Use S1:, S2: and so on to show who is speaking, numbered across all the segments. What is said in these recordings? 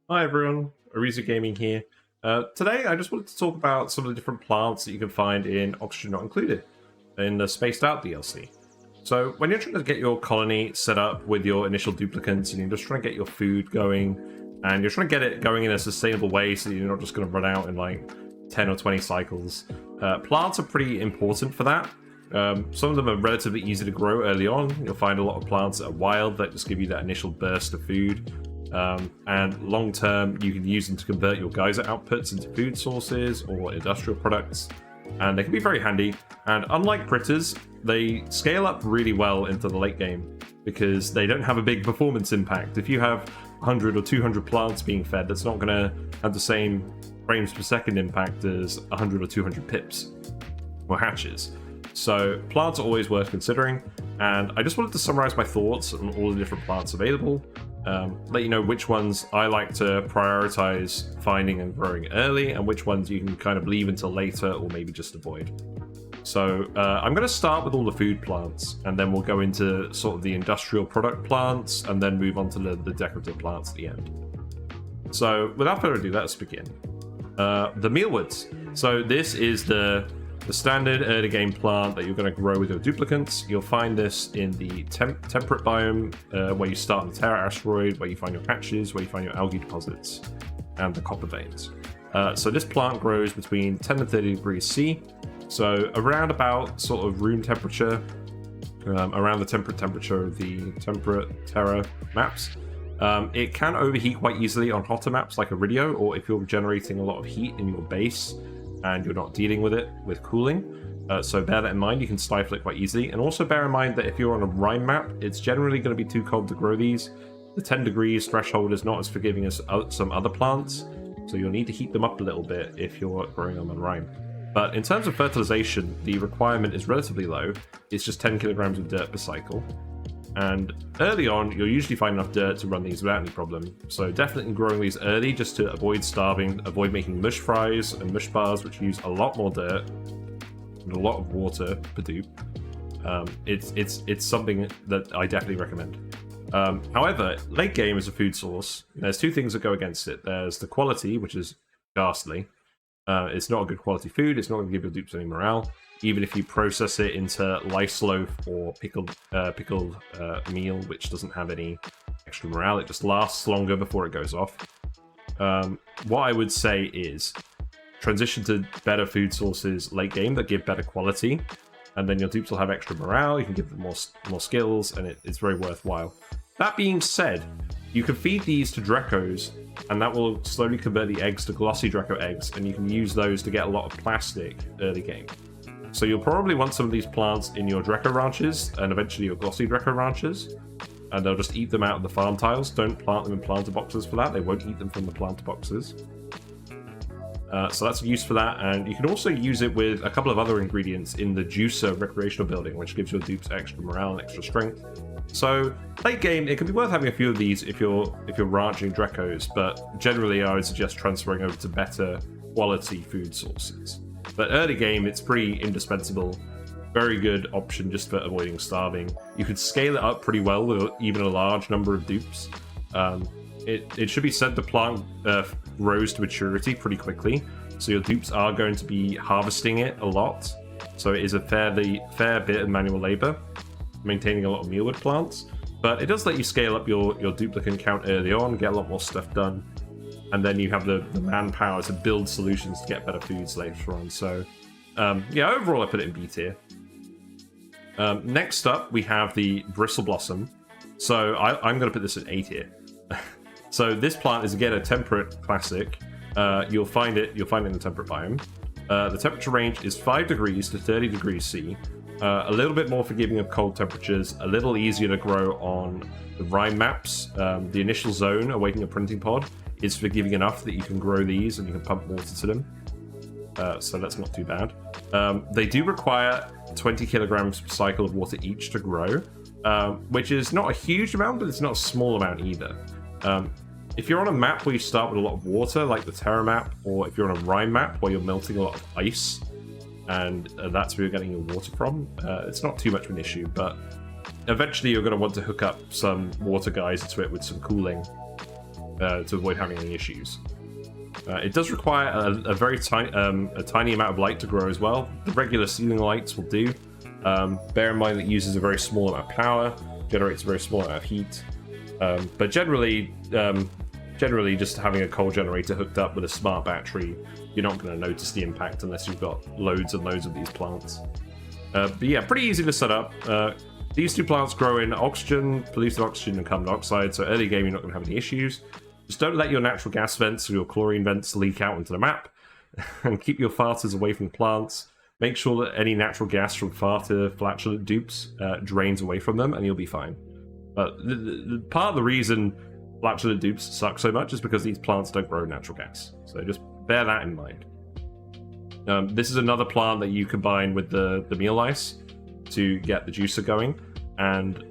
S1: Hi everyone, Ariza Gaming here. Today I just wanted to talk about some of the different plants that you can find in Oxygen Not Included in the Spaced Out DLC. So when you're trying to get your colony set up with your initial duplicants and you're just trying to get your food going and you're trying to get it going in a sustainable way so you're not just going to run out in like 10 or 20 cycles, plants are pretty important for that. Some of them are relatively easy to grow early on. You'll find a lot of plants that are wild that just give you that initial burst of food. And long term, you can use them to convert your geyser outputs into food sources or industrial products, and they can be very handy. And unlike critters, they scale up really well into the late game because they don't have a big performance impact. If you have 100 or 200 plants being fed, that's not going to have the same frames per second impact as 100 or 200 pips or hatches. So plants are always worth considering, and I just wanted to summarize my thoughts on all the different plants available. Let you know which ones I like to prioritize finding and growing early, and which ones you can kind of leave until later or maybe just avoid. So I'm going to start with all the food plants, and then we'll go into sort of the industrial product plants, and then move on to the decorative plants at the end. So without further ado, let's begin. The Mealwoods. So this is the standard early game plant that you're going to grow with your duplicants. You'll find this in the temperate biome, where you start on the Terra asteroid, where you find your hatches, where you find your algae deposits, and the copper veins. So this plant grows between 10 and 30 degrees C, so around about sort of room temperature, around the temperate temperature of the temperate Terra maps. It can overheat quite easily on hotter maps like Iridio, or if you're generating a lot of heat in your base and you're not dealing with it with cooling. So bear that in mind, you can stifle it quite easily. And also bear in mind that if you're on a Rime map, it's generally going to be too cold to grow these. The 10 degrees threshold is not as forgiving as some other plants, so you'll need to heat them up a little bit if you're growing them on Rime. But in terms of fertilization, the requirement is relatively low. It's just 10 kilograms of dirt per cycle. And early on, you'll usually find enough dirt to run these without any problem. So definitely growing these early just to avoid starving, avoid making mush fries and mush bars, which use a lot more dirt and a lot of water per dupe. It's something that I definitely recommend. However, late game as a food source, there's two things that go against it. There's the quality, which is ghastly. It's not a good quality food. It's not going to give your dupes any morale, even if you process it into lice loaf or pickled meal, which doesn't have any extra morale. It just lasts longer before it goes off. What I would say is transition to better food sources late game that give better quality, and then your dupes will have extra morale. You can give them more skills, and it's very worthwhile. That being said, you can feed these to Drecos, and that will slowly convert the eggs to glossy Dreco eggs, and you can use those to get a lot of plastic early game. So you'll probably want some of these plants in your Dreco ranches, and eventually your glossy Dreco ranches, and they'll just eat them out of the farm tiles. Don't plant them in planter boxes for that. They won't eat them from the planter boxes. So that's a use for that, and you can also use it with a couple of other ingredients in the Juicer recreational building, which gives your dupes extra morale and extra strength. So late game, it can be worth having a few of these if you're ranching Drecos, but generally I would suggest transferring over to better quality food sources. But early game, it's pretty indispensable. Very good option just for avoiding starving. You could scale it up pretty well with even a large number of dupes. It should be said the plant grows to maturity pretty quickly, so your dupes are going to be harvesting it a lot. So it is a fair bit of manual labor, maintaining a lot of mealwood plants. But it does let you scale up your duplicant count early on, get a lot more stuff done. And then you have the manpower to build solutions to get better foods later on. So, yeah, overall I put it in B tier. Next up, we have the Bristle Blossom. So I'm going to put this in A tier. So this plant is, again, a temperate classic. You'll find it in the temperate biome. The temperature range is 5 degrees to 30 degrees C. A little bit more forgiving of cold temperatures, a little easier to grow on the Rime maps. The initial zone awaiting a printing pod is forgiving enough that you can grow these and you can pump water to them. So that's not too bad. They do require 20 kilograms per cycle of water each to grow, which is not a huge amount, but it's not a small amount either. If you're on a map where you start with a lot of water, like the Terra map, or if you're on a Rime map where you're melting a lot of ice, and that's where you're getting your water from, it's not too much of an issue, but eventually you're going to want to hook up some water geyser to it with some cooling. to avoid having any issues. It does require a very tiny amount of light to grow as well. The regular ceiling lights will do. Bear in mind that it uses a very small amount of power, generates a very small amount of heat. But generally just having a coal generator hooked up with a smart battery, you're not going to notice the impact unless you've got loads and loads of these plants. But yeah, pretty easy to set up. These two plants grow in oxygen, polluted oxygen, and carbon dioxide, so early game you're not going to have any issues. Just don't let your natural gas vents or your chlorine vents leak out into the map, and keep your farters away from plants. Make sure that any natural gas from farter flatulent dupes drains away from them, and you'll be fine. But part of the reason flatulent dupes suck so much is because these plants don't grow natural gas. So just bear that in mind. This is another plant that you combine with the meal ice to get the juicer going, and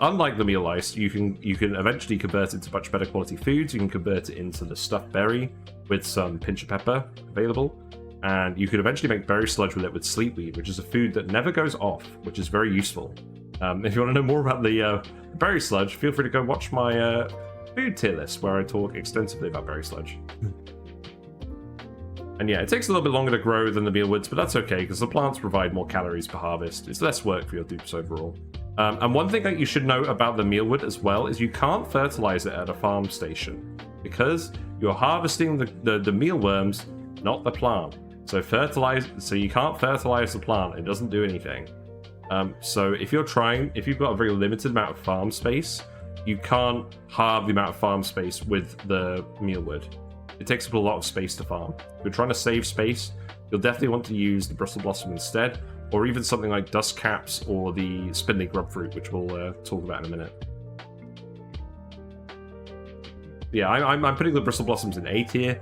S1: unlike the meal ice, you can eventually convert it to much better quality foods. You can convert it into the stuffed berry with some Pincha Pepper available, and you can eventually make berry sludge with it with Sleet Wheat, which is a food that never goes off, which is very useful. If you want to know more about the berry sludge, feel free to go watch my food tier list where I talk extensively about berry sludge. And yeah, it takes a little bit longer to grow than the mealwoods, but that's okay because the plants provide more calories per harvest. It's less work for your dupes overall. And one thing that you should know about the mealwood as well is you can't fertilize it at a farm station because you're harvesting the mealworms, not the plant. So you can't fertilize the plant. It doesn't do anything. So if you've got a very limited amount of farm space, you can't halve the amount of farm space with the mealwood. It takes up a lot of space to farm. If you're trying to save space, you'll definitely want to use the Bristle Blossom instead, or even something like Dusk Caps or the Spindly Grubfruit, which we'll talk about in a minute. Yeah, I'm putting the Bristle Blossoms in A tier.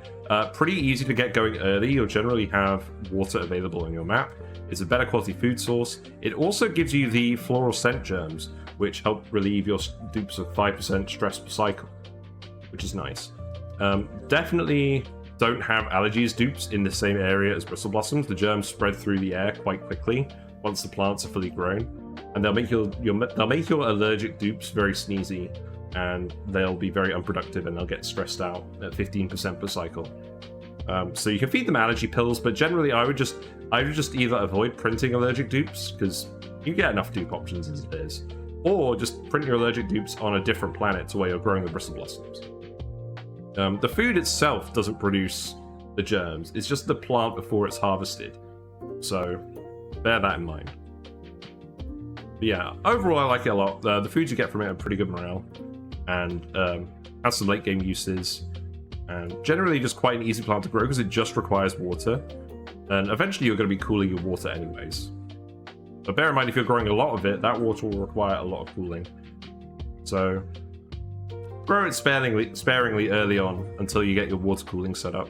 S1: Pretty easy to get going early. You'll generally have water available on your map. It's a better quality food source. It also gives you the floral scent germs, which help relieve your dupes of 5% stress per cycle, which is nice. Definitely don't have allergies dupes in the same area as Bristle Blossoms. The germs spread through the air quite quickly once the plants are fully grown, and they'll make your allergic dupes very sneezy, and they'll be very unproductive, and they'll get stressed out at 15% per cycle. So you can feed them allergy pills, but generally I would just either avoid printing allergic dupes because you get enough dupe options as it is, or just print your allergic dupes on a different planet to where you're growing the Bristle Blossoms. The food itself doesn't produce the germs, it's just the plant before it's harvested. So bear that in mind. But yeah, overall I like it a lot. The foods you get from it are pretty good morale, and has some late game uses, and generally just quite an easy plant to grow because it just requires water, and eventually you're going to be cooling your water anyways. But bear in mind, if you're growing a lot of it, that water will require a lot of cooling. So grow it sparingly early on until you get your water cooling set up.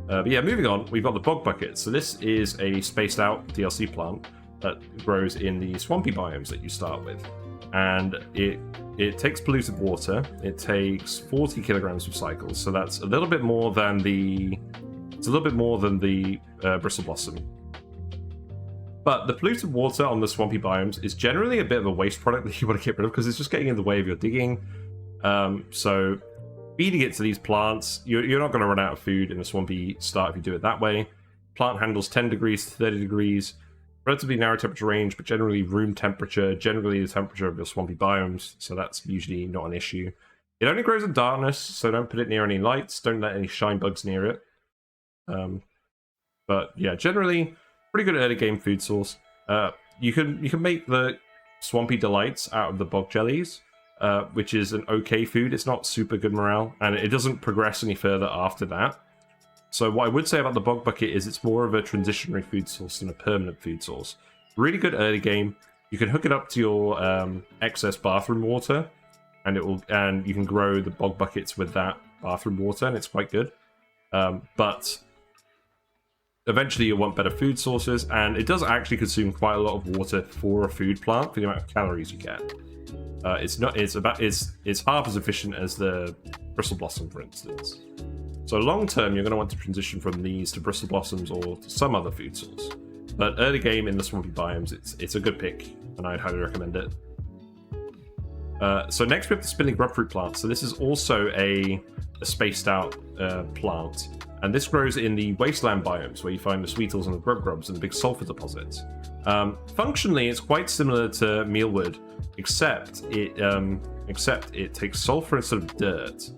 S1: But yeah, moving on, we've got the Bog Bucket. So this is a spaced out DLC plant that grows in the swampy biomes that you start with. And it takes polluted water. It takes 40 kilograms of cycles, so that's a little bit more than the Bristle Blossom. But the polluted water on the swampy biomes is generally a bit of a waste product that you want to get rid of because it's just getting in the way of your digging. So feeding it to these plants, you're not going to run out of food in a swampy start if you do it that way. Plant handles 10 degrees to 30 degrees. Relatively narrow temperature range, but generally room temperature, generally the temperature of your swampy biomes, so that's usually not an issue. It only grows in darkness, so don't put it near any lights, don't let any shine bugs near it. But yeah, generally, pretty good early game food source. You can make the Swampy Delights out of the bog jellies, which is an okay food. It's not super good morale, and it doesn't progress any further after that. So what I would say about the Bog Bucket is it's more of a transitionary food source than a permanent food source. Really good early game. You can hook it up to your excess bathroom water, and you can grow the Bog Buckets with that bathroom water, and it's quite good. But eventually you'll want better food sources, and it does actually consume quite a lot of water for a food plant for the amount of calories you get. It's half as efficient as the Bristle Blossom, for instance. So long term, you're going to want to transition from these to Bristle Blossoms or to some other food source. But early game in the swampy biomes, it's a good pick, and I'd highly recommend it. So next we have the spinning grubfruit plant. So this is also a spaced out plant. And this grows in the wasteland biomes where you find the sweetles and the grubs and the big sulfur deposits. Functionally, it's quite similar to Mealwood, except it takes sulfur instead of dirt.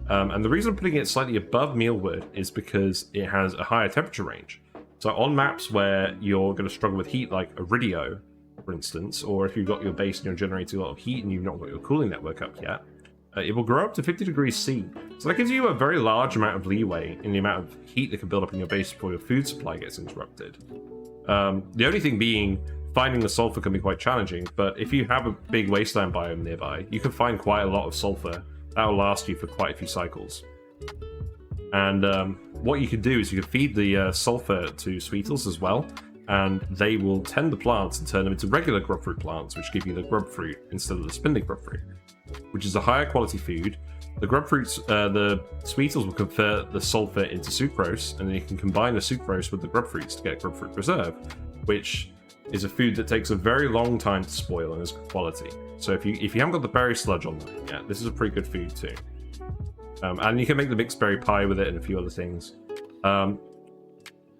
S1: And the reason I'm putting it slightly above Mealwood is because it has a higher temperature range. So on maps where you're going to struggle with heat, like Iridio, for instance, or if you've got your base and you're generating a lot of heat and you've not got your cooling network up yet, it will grow up to 50 degrees C. So that gives you a very large amount of leeway in the amount of heat that can build up in your base before your food supply gets interrupted. The only thing being, finding the sulfur can be quite challenging, but if you have a big wasteland biome nearby, you can find quite a lot of sulfur. That will last you for quite a few cycles. And what you can do is you can feed the sulfur to sweetles as well, and they will tend the plants and turn them into regular grubfruit plants, which give you the grubfruit instead of the spindly grubfruit, which is a higher quality food. The sweetles will convert the sulfur into sucrose, and then you can combine the sucrose with the grubfruits to get grubfruit preserve, which is a food that takes a very long time to spoil and is good quality. So if you haven't got the berry sludge on that yet, this is a pretty good food too. And you can make the mixed berry pie with it and a few other things.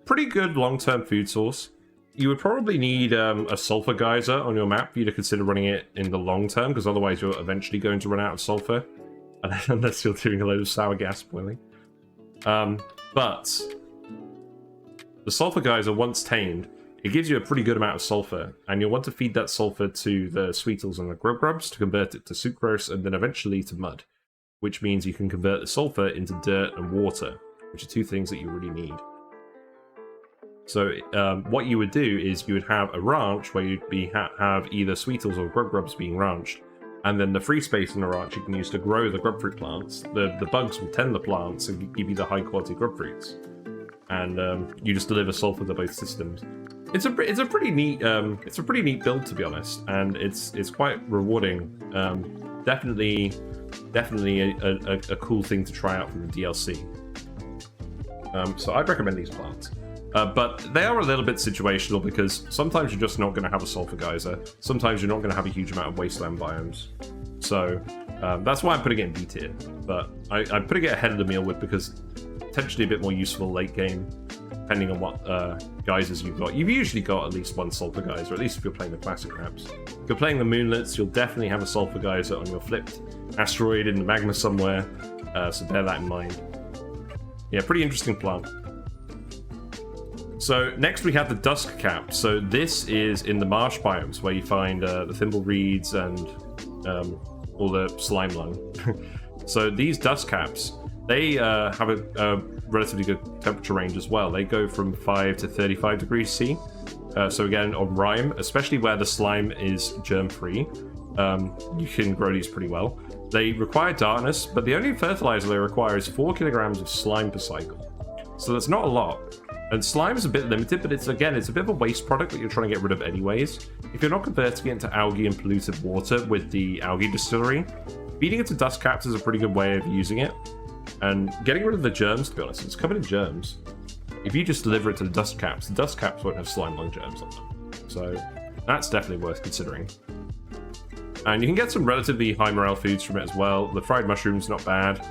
S1: Pretty good long-term food source. You would probably need a sulfur geyser on your map for you to consider running it in the long term, because otherwise you're eventually going to run out of sulfur, unless you're doing a load of sour gas boiling. But the sulfur geyser, once tamed, it gives you a pretty good amount of sulfur, and you'll want to feed that sulfur to the sweetles and the grubs to convert it to sucrose and then eventually to mud, which means you can convert the sulfur into dirt and water, which are two things that you really need. So what you would do is you would have a ranch where you'd have either sweetles or grubs being ranched, and then the free space in the ranch you can use to grow the grubfruit plants. The bugs will tend the plants and give you the high quality grubfruits, and you just deliver sulfur to both systems. It's a pretty neat build, to be honest, and it's quite rewarding. Definitely a cool thing to try out from the DLC. So I'd recommend these plants. But they are a little bit situational, because sometimes you're just not going to have a sulfur geyser. Sometimes you're not going to have a huge amount of wasteland biomes. So that's why I'm putting it in B tier. But I'm putting it ahead of the Mealwood because potentially a bit more useful late game, depending on what geysers you've got. You've usually got at least one sulfur geyser, at least if you're playing the classic maps. If you're playing the Moonlets, you'll definitely have a sulfur geyser on your flipped asteroid in the magma somewhere. So bear that in mind. Yeah, pretty interesting plant. So next we have the Dusk Cap. So this is in the marsh biomes where you find the Thimble Reeds and all the slime lung. So these Dusk Caps, they have a relatively good temperature range as well. They go from 5 to 35 degrees C. So again, on Rime, especially where the slime is germ-free, you can grow these pretty well. They require darkness, but the only fertilizer they require is 4 kilograms of slime per cycle. So that's not a lot. And slime is a bit limited, but it's a bit of a waste product that you're trying to get rid of anyways. If you're not converting it into algae and polluted water with the algae distillery, feeding it to dust caps is a pretty good way of using it. And getting rid of the germs, to be honest, it's covered in germs. If you just deliver it to the dust caps won't have slime lung germs on them. So that's definitely worth considering. And you can get some relatively high morale foods from it as well. The fried mushroom's not bad.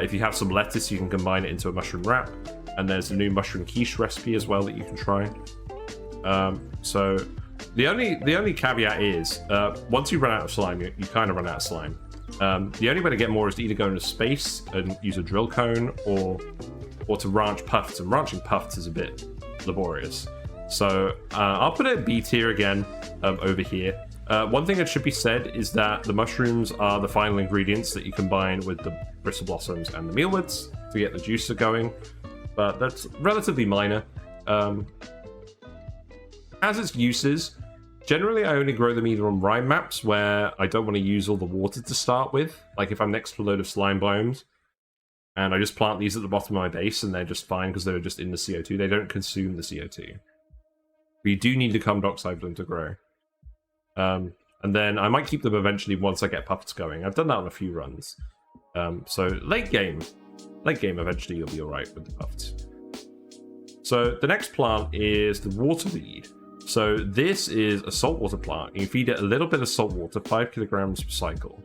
S1: If you have some lettuce, you can combine it into a mushroom wrap. And there's a new mushroom quiche recipe as well that you can try. So the only caveat is once you run out of slime, you kind of run out of slime. The only way to get more is to either go into space and use a drill cone, or to ranch puffs. And ranching puffs is a bit laborious. So I'll put it at B tier again over here. One thing that should be said is that the mushrooms are the final ingredients that you combine with the Bristle Blossoms and the Mealwoods to get the juicer going. But that's relatively minor. As its uses, generally I only grow them either on Rime maps where I don't want to use all the water to start with. Like if I'm next to a load of slime biomes, and I just plant these at the bottom of my base and they're just fine because they're just in the CO2. They don't consume the CO2. But you do need the carbon dioxide for them to grow. And then I might keep them eventually once I get puffs going. I've done that on a few runs. So late game eventually you'll be alright with the puffs. So the next plant is the Waterweed. So this is a saltwater plant. You feed it a little bit of salt water, 5 kilograms per cycle.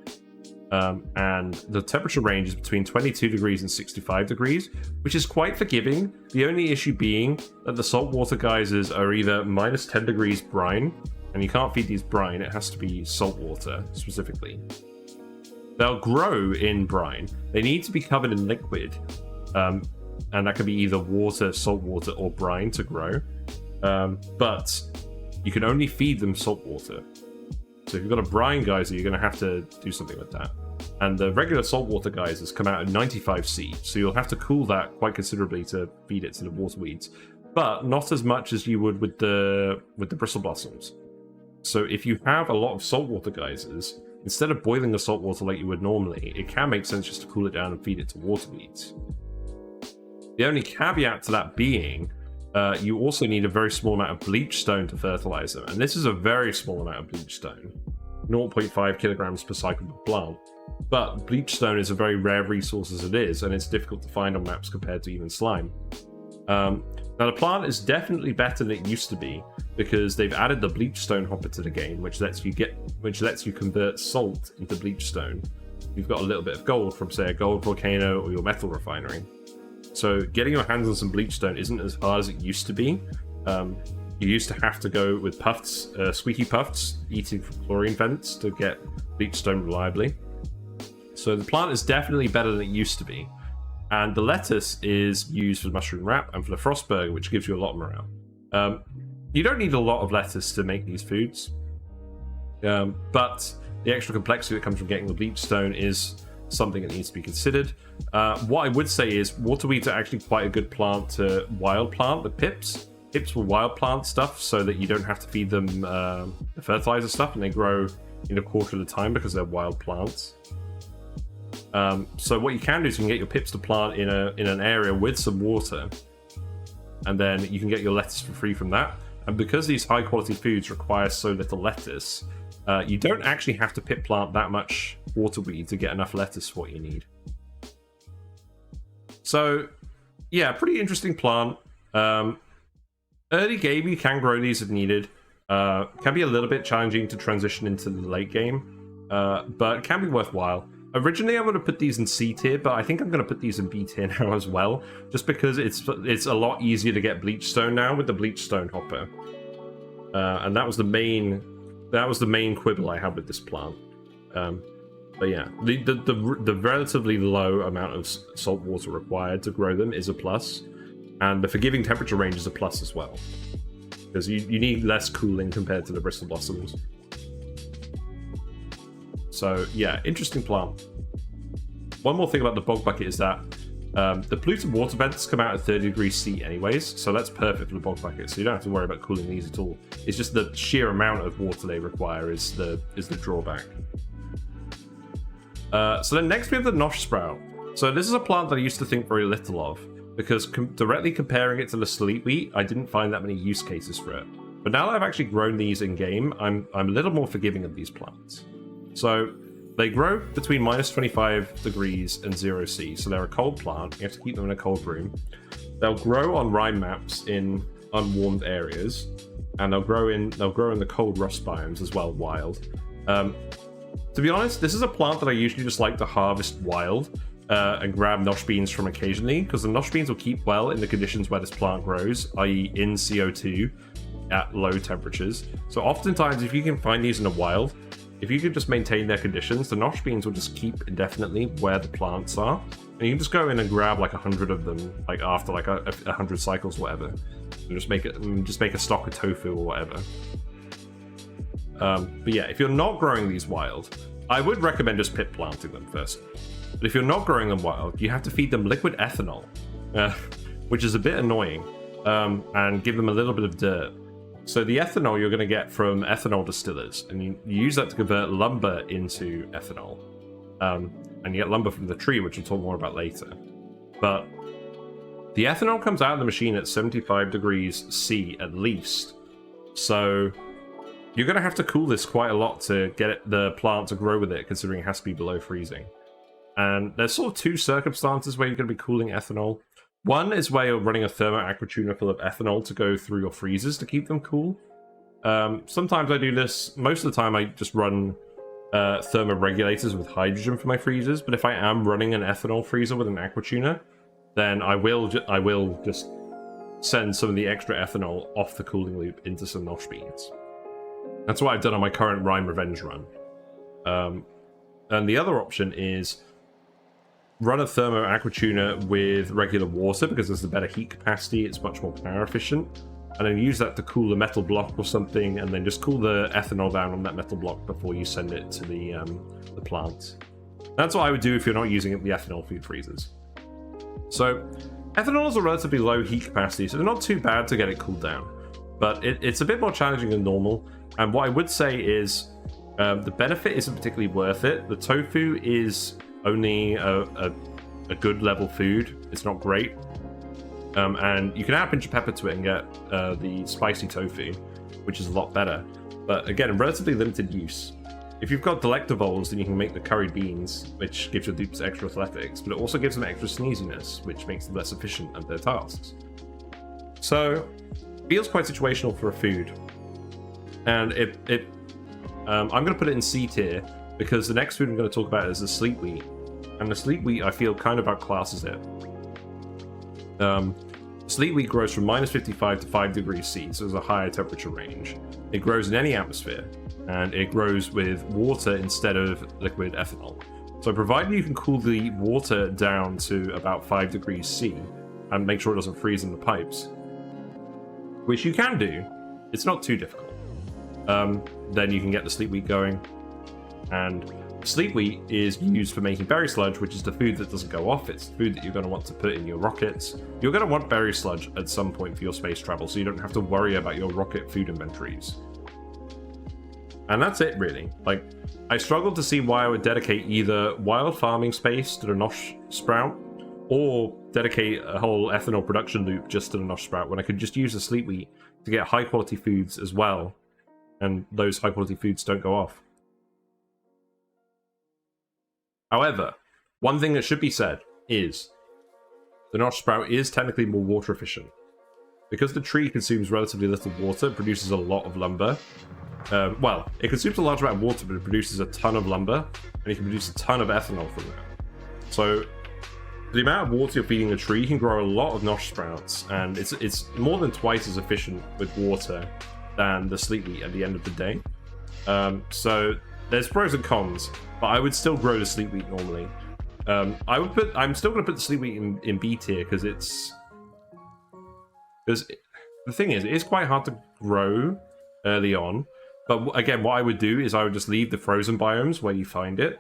S1: and the temperature range is between 22 degrees and 65 degrees, which is quite forgiving. The only issue being that the saltwater geysers are either minus 10 degrees brine, and you can't feed these brine, it has to be saltwater specifically. They'll grow in brine. They need to be covered in liquid, and that can be either water, saltwater, or brine to grow. But you can only feed them saltwater. So if you've got a brine geyser, you're going to have to do something with that. And the regular saltwater geysers come out at 95°C, so you'll have to cool that quite considerably to feed it to the waterweeds, but not as much as you would with the Bristle Blossoms. So if you have a lot of saltwater geysers, instead of boiling the saltwater like you would normally, it can make sense just to cool it down and feed it to waterweeds. The only caveat to that being, you also need a very small amount of bleach stone to fertilize them, and this is a very small amount of bleach stone, 0.5 kilograms per cycle per plant. But bleach stone is a very rare resource as it is, and it's difficult to find on maps compared to even slime. Now the plant is definitely better than it used to be because they've added the bleach stone hopper to the game, which lets you convert salt into bleach stone. You've got a little bit of gold from, say, a gold volcano or your metal refinery. So getting your hands on some bleach stone isn't as hard as it used to be. You used to have to go with puffs, squeaky puffs, eating from chlorine vents to get bleach stone reliably. So the plant is definitely better than it used to be. And the lettuce is used for the mushroom wrap and for the frostburger, which gives you a lot of morale. You don't need a lot of lettuce to make these foods. But the extra complexity that comes from getting the bleach stone is something that needs to be considered. What I would say is waterweeds are actually quite a good plant to wild plant. The pips will wild plant stuff so that you don't have to feed them the fertilizer stuff, and they grow in a quarter of the time because they're wild plants. So what you can do is you can get your pips to plant in an area with some water, and then you can get your lettuce for free from that. And because these high quality foods require so little lettuce, you don't actually have to pip plant that much waterweed to get enough lettuce for what you need. So yeah, pretty interesting plant. Early game you can grow these if needed. Can be a little bit challenging to transition into the late game, but can be worthwhile. Originally I would have put these in C tier, but I think I'm going to put these in B tier now as well, just because it's a lot easier to get bleach stone now with the bleach stone hopper. And that was the main quibble I had with this plant. But yeah, the relatively low amount of salt water required to grow them is a plus, and the forgiving temperature range is a plus as well, because you need less cooling compared to the Bristle Blossoms. So yeah, interesting plant. One more thing about the Bog Bucket is that the polluted water vents come out at 30 degrees C anyways, so that's perfect for the Bog Bucket, so you don't have to worry about cooling these at all. It's just the sheer amount of water they require is the drawback. So then next we have the Nosh Sprout. So this is a plant that I used to think very little of, because directly comparing it to the Sleet Wheat, I didn't find that many use cases for it. But now that I've actually grown these in game, I'm a little more forgiving of these plants. So they grow between minus 25 degrees and 0°C, so they're a cold plant. You have to keep them in a cold room. They'll grow on rime maps in unwarmed areas, and they'll grow in the cold rust biomes as well, wild. To be honest, this is a plant that I usually just like to harvest wild and grab nosh beans from occasionally, because the nosh beans will keep well in the conditions where this plant grows, i.e. in CO2 at low temperatures. So oftentimes, if you can find these in the wild, if you can just maintain their conditions, the nosh beans will just keep indefinitely where the plants are. And you can just go in and grab like 100 of them, like after like 100 cycles or whatever. And just make a stock of tofu or whatever. But yeah, if you're not growing these wild, I would recommend just pit planting them first. But if you're not growing them wild, you have to feed them liquid ethanol, which is a bit annoying, and give them a little bit of dirt. So the ethanol you're going to get from ethanol distillers, and you use that to convert lumber into ethanol. And you get lumber from the tree, which we'll talk more about later. But the ethanol comes out of the machine at 75 degrees C at least. So you're going to have to cool this quite a lot to get the plant to grow with it, considering it has to be below freezing. And there's sort of two circumstances where you're going to be cooling ethanol. One is where you're running a thermo aquatuner full of ethanol to go through your freezers to keep them cool. Sometimes I do this. Most of the time I just run thermoregulators with hydrogen for my freezers, but if I am running an ethanol freezer with an aqua tuner, then I will just send some of the extra ethanol off the cooling loop into some Nosh beans. That's what I've done on my current Rime Revenge run. And the other option is run a thermo aqua tuner with regular water because there's a better heat capacity, it's much more power efficient, and then use that to cool the metal block or something, and then just cool the ethanol down on that metal block before you send it to the plants. That's what I would do if you're not using the ethanol food freezers. So ethanol is a relatively low heat capacity, so they're not too bad to get it cooled down, but it's a bit more challenging than normal. And what I would say is the benefit isn't particularly worth it. The tofu is only a good level food. It's not great. And you can add Pincha Pepper to it and get the spicy tofu, which is a lot better. But again, relatively limited use. If you've got Delectavols, then you can make the curried beans, which gives your dupes extra athletics, but it also gives them extra sneeziness, which makes them less efficient at their tasks. So, feels quite situational for a food. And I'm going to put it in C tier, because the next food I'm going to talk about is the Sleet Wheat. And the Sleet Wheat, I feel, kind of outclasses it. Sleet Wheat grows from -55 to 5 degrees C, so there's a higher temperature range. It grows in any atmosphere, and it grows with water instead of liquid ethanol. So provided you can cool the water down to about 5 degrees C, and make sure it doesn't freeze in the pipes, which you can do, it's not too difficult. Then you can get the Sleet Wheat going, and Sleet Wheat is used for making berry sludge, which is the food that doesn't go off. It's the food that you're going to want to put in your rockets. You're going to want berry sludge at some point for your space travel, so you don't have to worry about your rocket food inventories. And that's it, really. Like, I struggled to see why I would dedicate either wild farming space to the Nosh Sprout, or dedicate a whole ethanol production loop just to the Nosh Sprout, when I could just use the Sleet Wheat to get high quality foods as well, and those high quality foods don't go off. However, one thing that should be said is the Nosh Sprout is technically more water efficient. Because the tree consumes relatively little water, it produces a lot of lumber. Well, it consumes a large amount of water, but it produces a ton of lumber, and you can produce a ton of ethanol from that. So, the amount of water you're feeding the tree can grow a lot of Nosh Sprouts, and it's more than twice as efficient with water than the Sleet Wheat at the end of the day. So, there's pros and cons, but I would still grow the Sleet Wheat normally. I'm still going to put the Sleet Wheat in B tier, because the thing is, it is quite hard to grow early on. But again, what I would do is I would just leave the frozen biomes where you find it.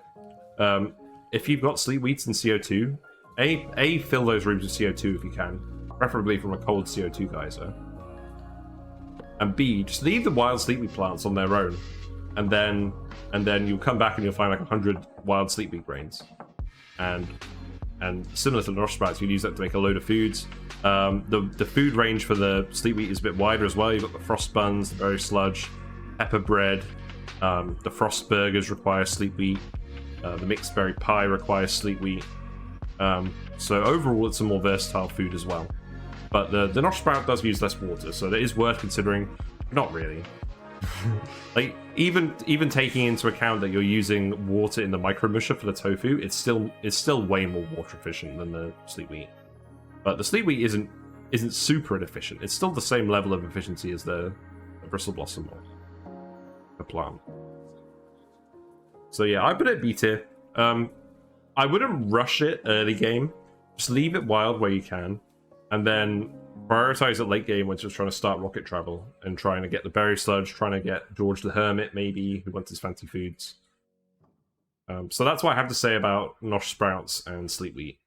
S1: If you've got Sleet Wheats and CO2, A, fill those rooms with CO2 if you can, preferably from a cold CO2 geyser. And B, just leave the wild Sleet Wheat plants on their own. And then you'll come back and you'll find like 100 wild Sleet Wheat grains. And similar to the Nosh Sprouts, you can use that to make a load of foods. The food range for the Sleet Wheat is a bit wider as well. You've got the frost buns, the berry sludge, pepper bread, the frost burgers require Sleet Wheat, the mixed berry pie requires Sleet Wheat. So overall, it's a more versatile food as well. But the Nosh Sprout does use less water, so that is worth considering. Not really. Like even taking into account that you're using water in the micro musher for the tofu, it's still way more water efficient than the Sleet Wheat. But the Sleet Wheat isn't super inefficient. It's still the same level of efficiency as the Bristle Blossom or the plant. So yeah, I put it B tier. I wouldn't rush it early game. Just leave it wild where you can, and then prioritize it late game when you're trying to start rocket travel and trying to get the berry sludge, trying to get George the Hermit maybe, who wants his fancy foods. So that's what I have to say about Nosh Sprouts and Sleet Wheat.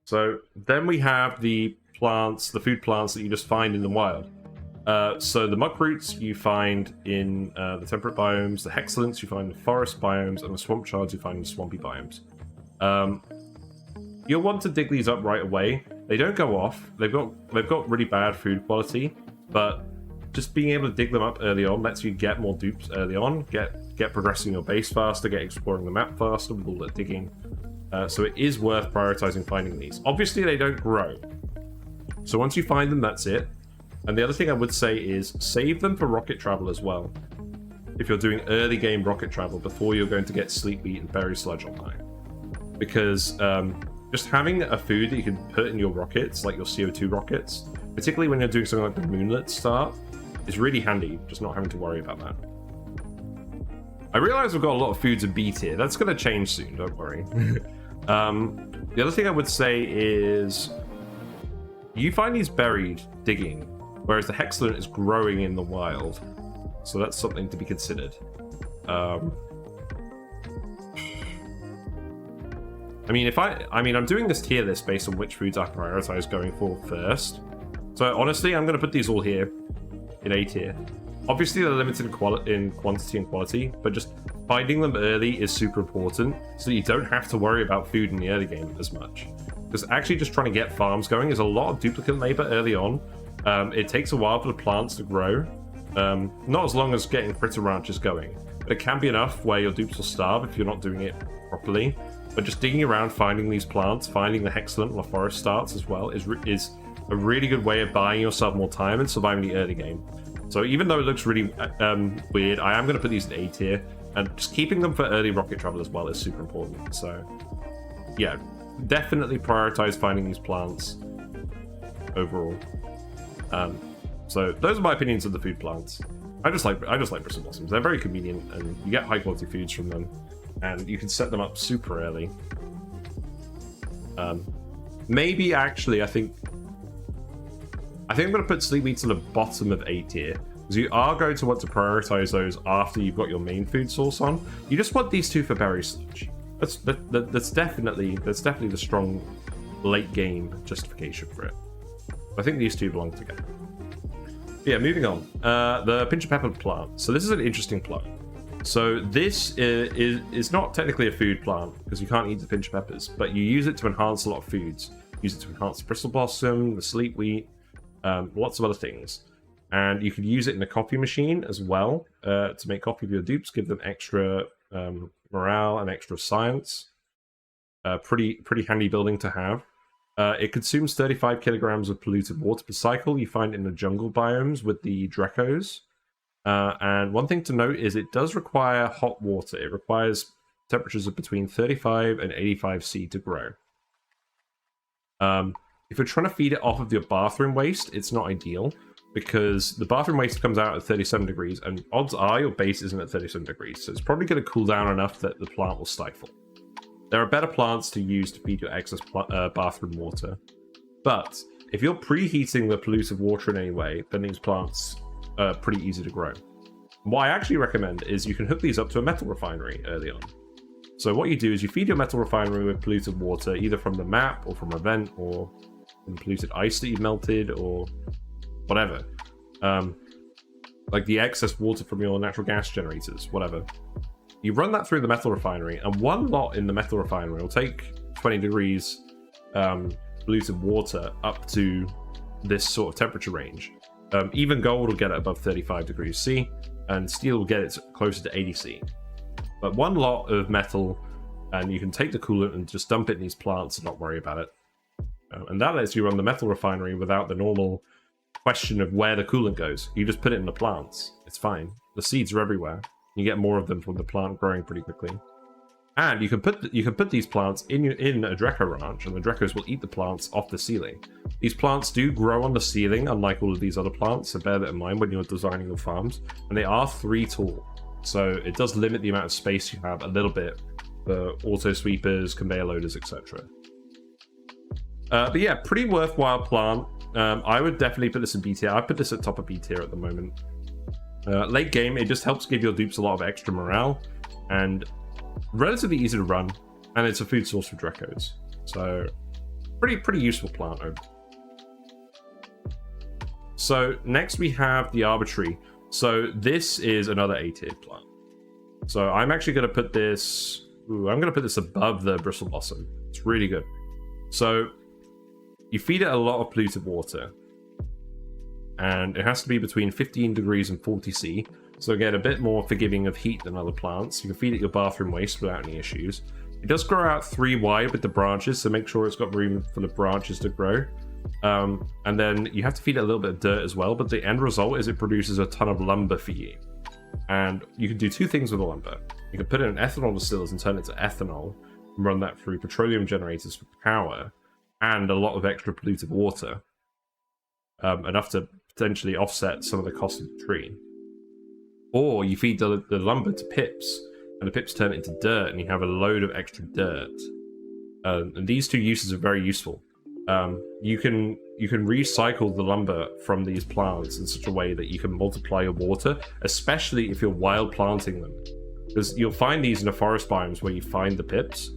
S1: So then we have the plants, the food plants that you just find in the wild. So the Muckroots you find in the temperate biomes, the Hexalents you find in the forest biomes, and the Swamp Chards you find in the swampy biomes. You'll want to dig these up right away. They don't go off. They've got really bad food quality, but just being able to dig them up early on lets you get more dupes early on, get progressing your base faster, get exploring the map faster with all that digging. So it is worth prioritizing finding these. Obviously, they don't grow. So once you find them, that's it. And the other thing I would say is save them for rocket travel as well. if you're doing early game rocket travel before you're going to get Sleet Wheat and Berry Sludge online. Because just having a food that you can put in your rockets, like your CO2 rockets, particularly when you're doing something like the Moonlit start, is really handy, just not having to worry about that. I realize we've got a lot of foods in B tier. That's going to change soon, don't worry. The other thing I would say is you find these buried digging, whereas the Hexalent is growing in the wild. So that's something to be considered. I mean, I'm doing this tier list based on which foods I prioritize going for first. So honestly, I'm going to put these all here in A tier. Obviously, they're limited in quantity and quality, but just finding them early is super important, so that you don't have to worry about food in the early game as much. Because actually just trying to get farms going is a lot of duplicate labor early on. It takes a while for the plants to grow. Not as long as getting critter ranches going, but it can be enough where your dupes will starve if you're not doing it properly. But just digging around, finding these plants, finding the Hexalent or forest starts as well is a really good way of buying yourself more time and surviving the early game. So even though it looks really weird, I am going to put these in A tier, and just keeping them for early rocket travel as well is super important. So yeah, definitely prioritize finding these plants overall. So those are my opinions of the food plants. I just like Bristle Blossoms. They're very convenient, and you get high quality foods from them, and you can set them up super early. Maybe actually, I think I'm going to put Sleet Wheats on the bottom of A tier, because you are going to want to prioritize those after you've got your main food source on. You just want these two for Berry Sludge. That's definitely the strong late game justification for it. I think these two belong together. Yeah, moving on. The Pincha Pepperplant. So this is an interesting plant. So this is not technically a food plant, because you can't eat the Pincha Peppers, but you use it to enhance a lot of foods. Use it to enhance the Bristle Blossom, the Sleet Wheat, lots of other things. And you can use it in a coffee machine as well to make coffee of your dupes, give them extra morale and extra science. Pretty handy building to have. It consumes 35 kilograms of polluted water per cycle. You find it in the jungle biomes with the Drecos. And one thing to note is it does require hot water. It requires temperatures of between 35 and 85 C to grow. If you're trying to feed it off of your bathroom waste, it's not ideal, because the bathroom waste comes out at 37 degrees, and odds are your base isn't at 37 degrees, so it's probably going to cool down enough that the plant will stifle. There are better plants to use to feed your excess bathroom water, but if you're preheating the polluted water in any way, then these plants are pretty easy to grow. What I actually recommend is you can hook these up to a metal refinery early on. So what you do is you feed your metal refinery with polluted water, either from the map or from a vent or from polluted ice that you've melted or whatever. Like the excess water from your natural gas generators, whatever. You run that through the metal refinery, and one lot in the metal refinery will take 20 degrees polluted water up to this sort of temperature range. Even gold will get it above 35 degrees C, and steel will get it closer to 80 C. But one lot of metal, and you can take the coolant and just dump it in these plants and not worry about it. And that lets you run the metal refinery without the normal question of where the coolant goes. You just put it in the plants. It's fine. The seeds are everywhere. You get more of them from the plant growing pretty quickly. And you can put these plants in a Dreco ranch, and the Drecos will eat the plants off the ceiling. These plants do grow on the ceiling, unlike all of these other plants, so bear that in mind when you're designing your farms. And they are 3 tall, so it does limit the amount of space you have a little bit for auto sweepers, conveyor loaders, etc. But yeah, pretty worthwhile plant. I would definitely put this in B tier. I put this at top of B tier at the moment. Late game, it just helps give your dupes a lot of extra morale, and relatively easy to run, and it's a food source for Drecos. So pretty useful plant. So next we have the Arbor Tree. So this is another A-tier plant. So I'm actually going to put this... I'm going to put this above the Bristle Blossom. It's really good. So you feed it a lot of polluted water, and it has to be between 15 degrees and 40 C. So again, a bit more forgiving of heat than other plants. You can feed it your bathroom waste without any issues. It does grow out 3 wide with the branches, so make sure it's got room for the branches to grow. And then you have to feed it a little bit of dirt as well, but the end result is it produces a ton of lumber for you. And you can do two things with the lumber. You can put it in ethanol distillers and turn it to ethanol, and run that through petroleum generators for power, and a lot of extra polluted water. Enough to potentially offset some of the cost of the tree. Or you feed the lumber to pips, and the pips turn it into dirt, and you have a load of extra dirt. And these two uses are very useful. You can recycle the lumber from these plants in such a way that you can multiply your water, especially if you're wild planting them. Because you'll find these in the forest biomes where you find the pips.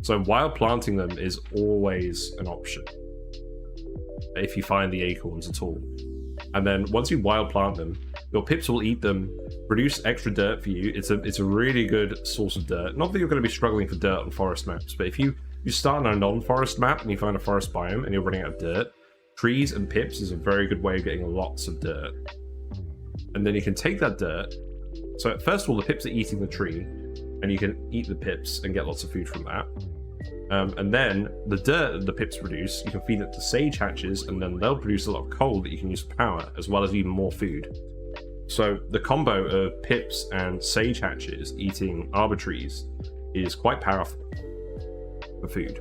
S1: So wild planting them is always an option, if you find the acorns at all. And then once you wild plant them, your pips will eat them, produce extra dirt for you. It's a really good source of dirt. Not that you're going to be struggling for dirt on forest maps, but if you start on a non-forest map and you find a forest biome and you're running out of dirt, trees and pips is a very good way of getting lots of dirt. And then you can take that dirt. So first of all, the pips are eating the tree, and you can eat the pips and get lots of food from that. And then the dirt that the pips produce, you can feed it to sage hatches, and then they'll produce a lot of coal that you can use for power, as well as even more food. So the combo of pips and sage hatches eating arbor trees is quite powerful for food.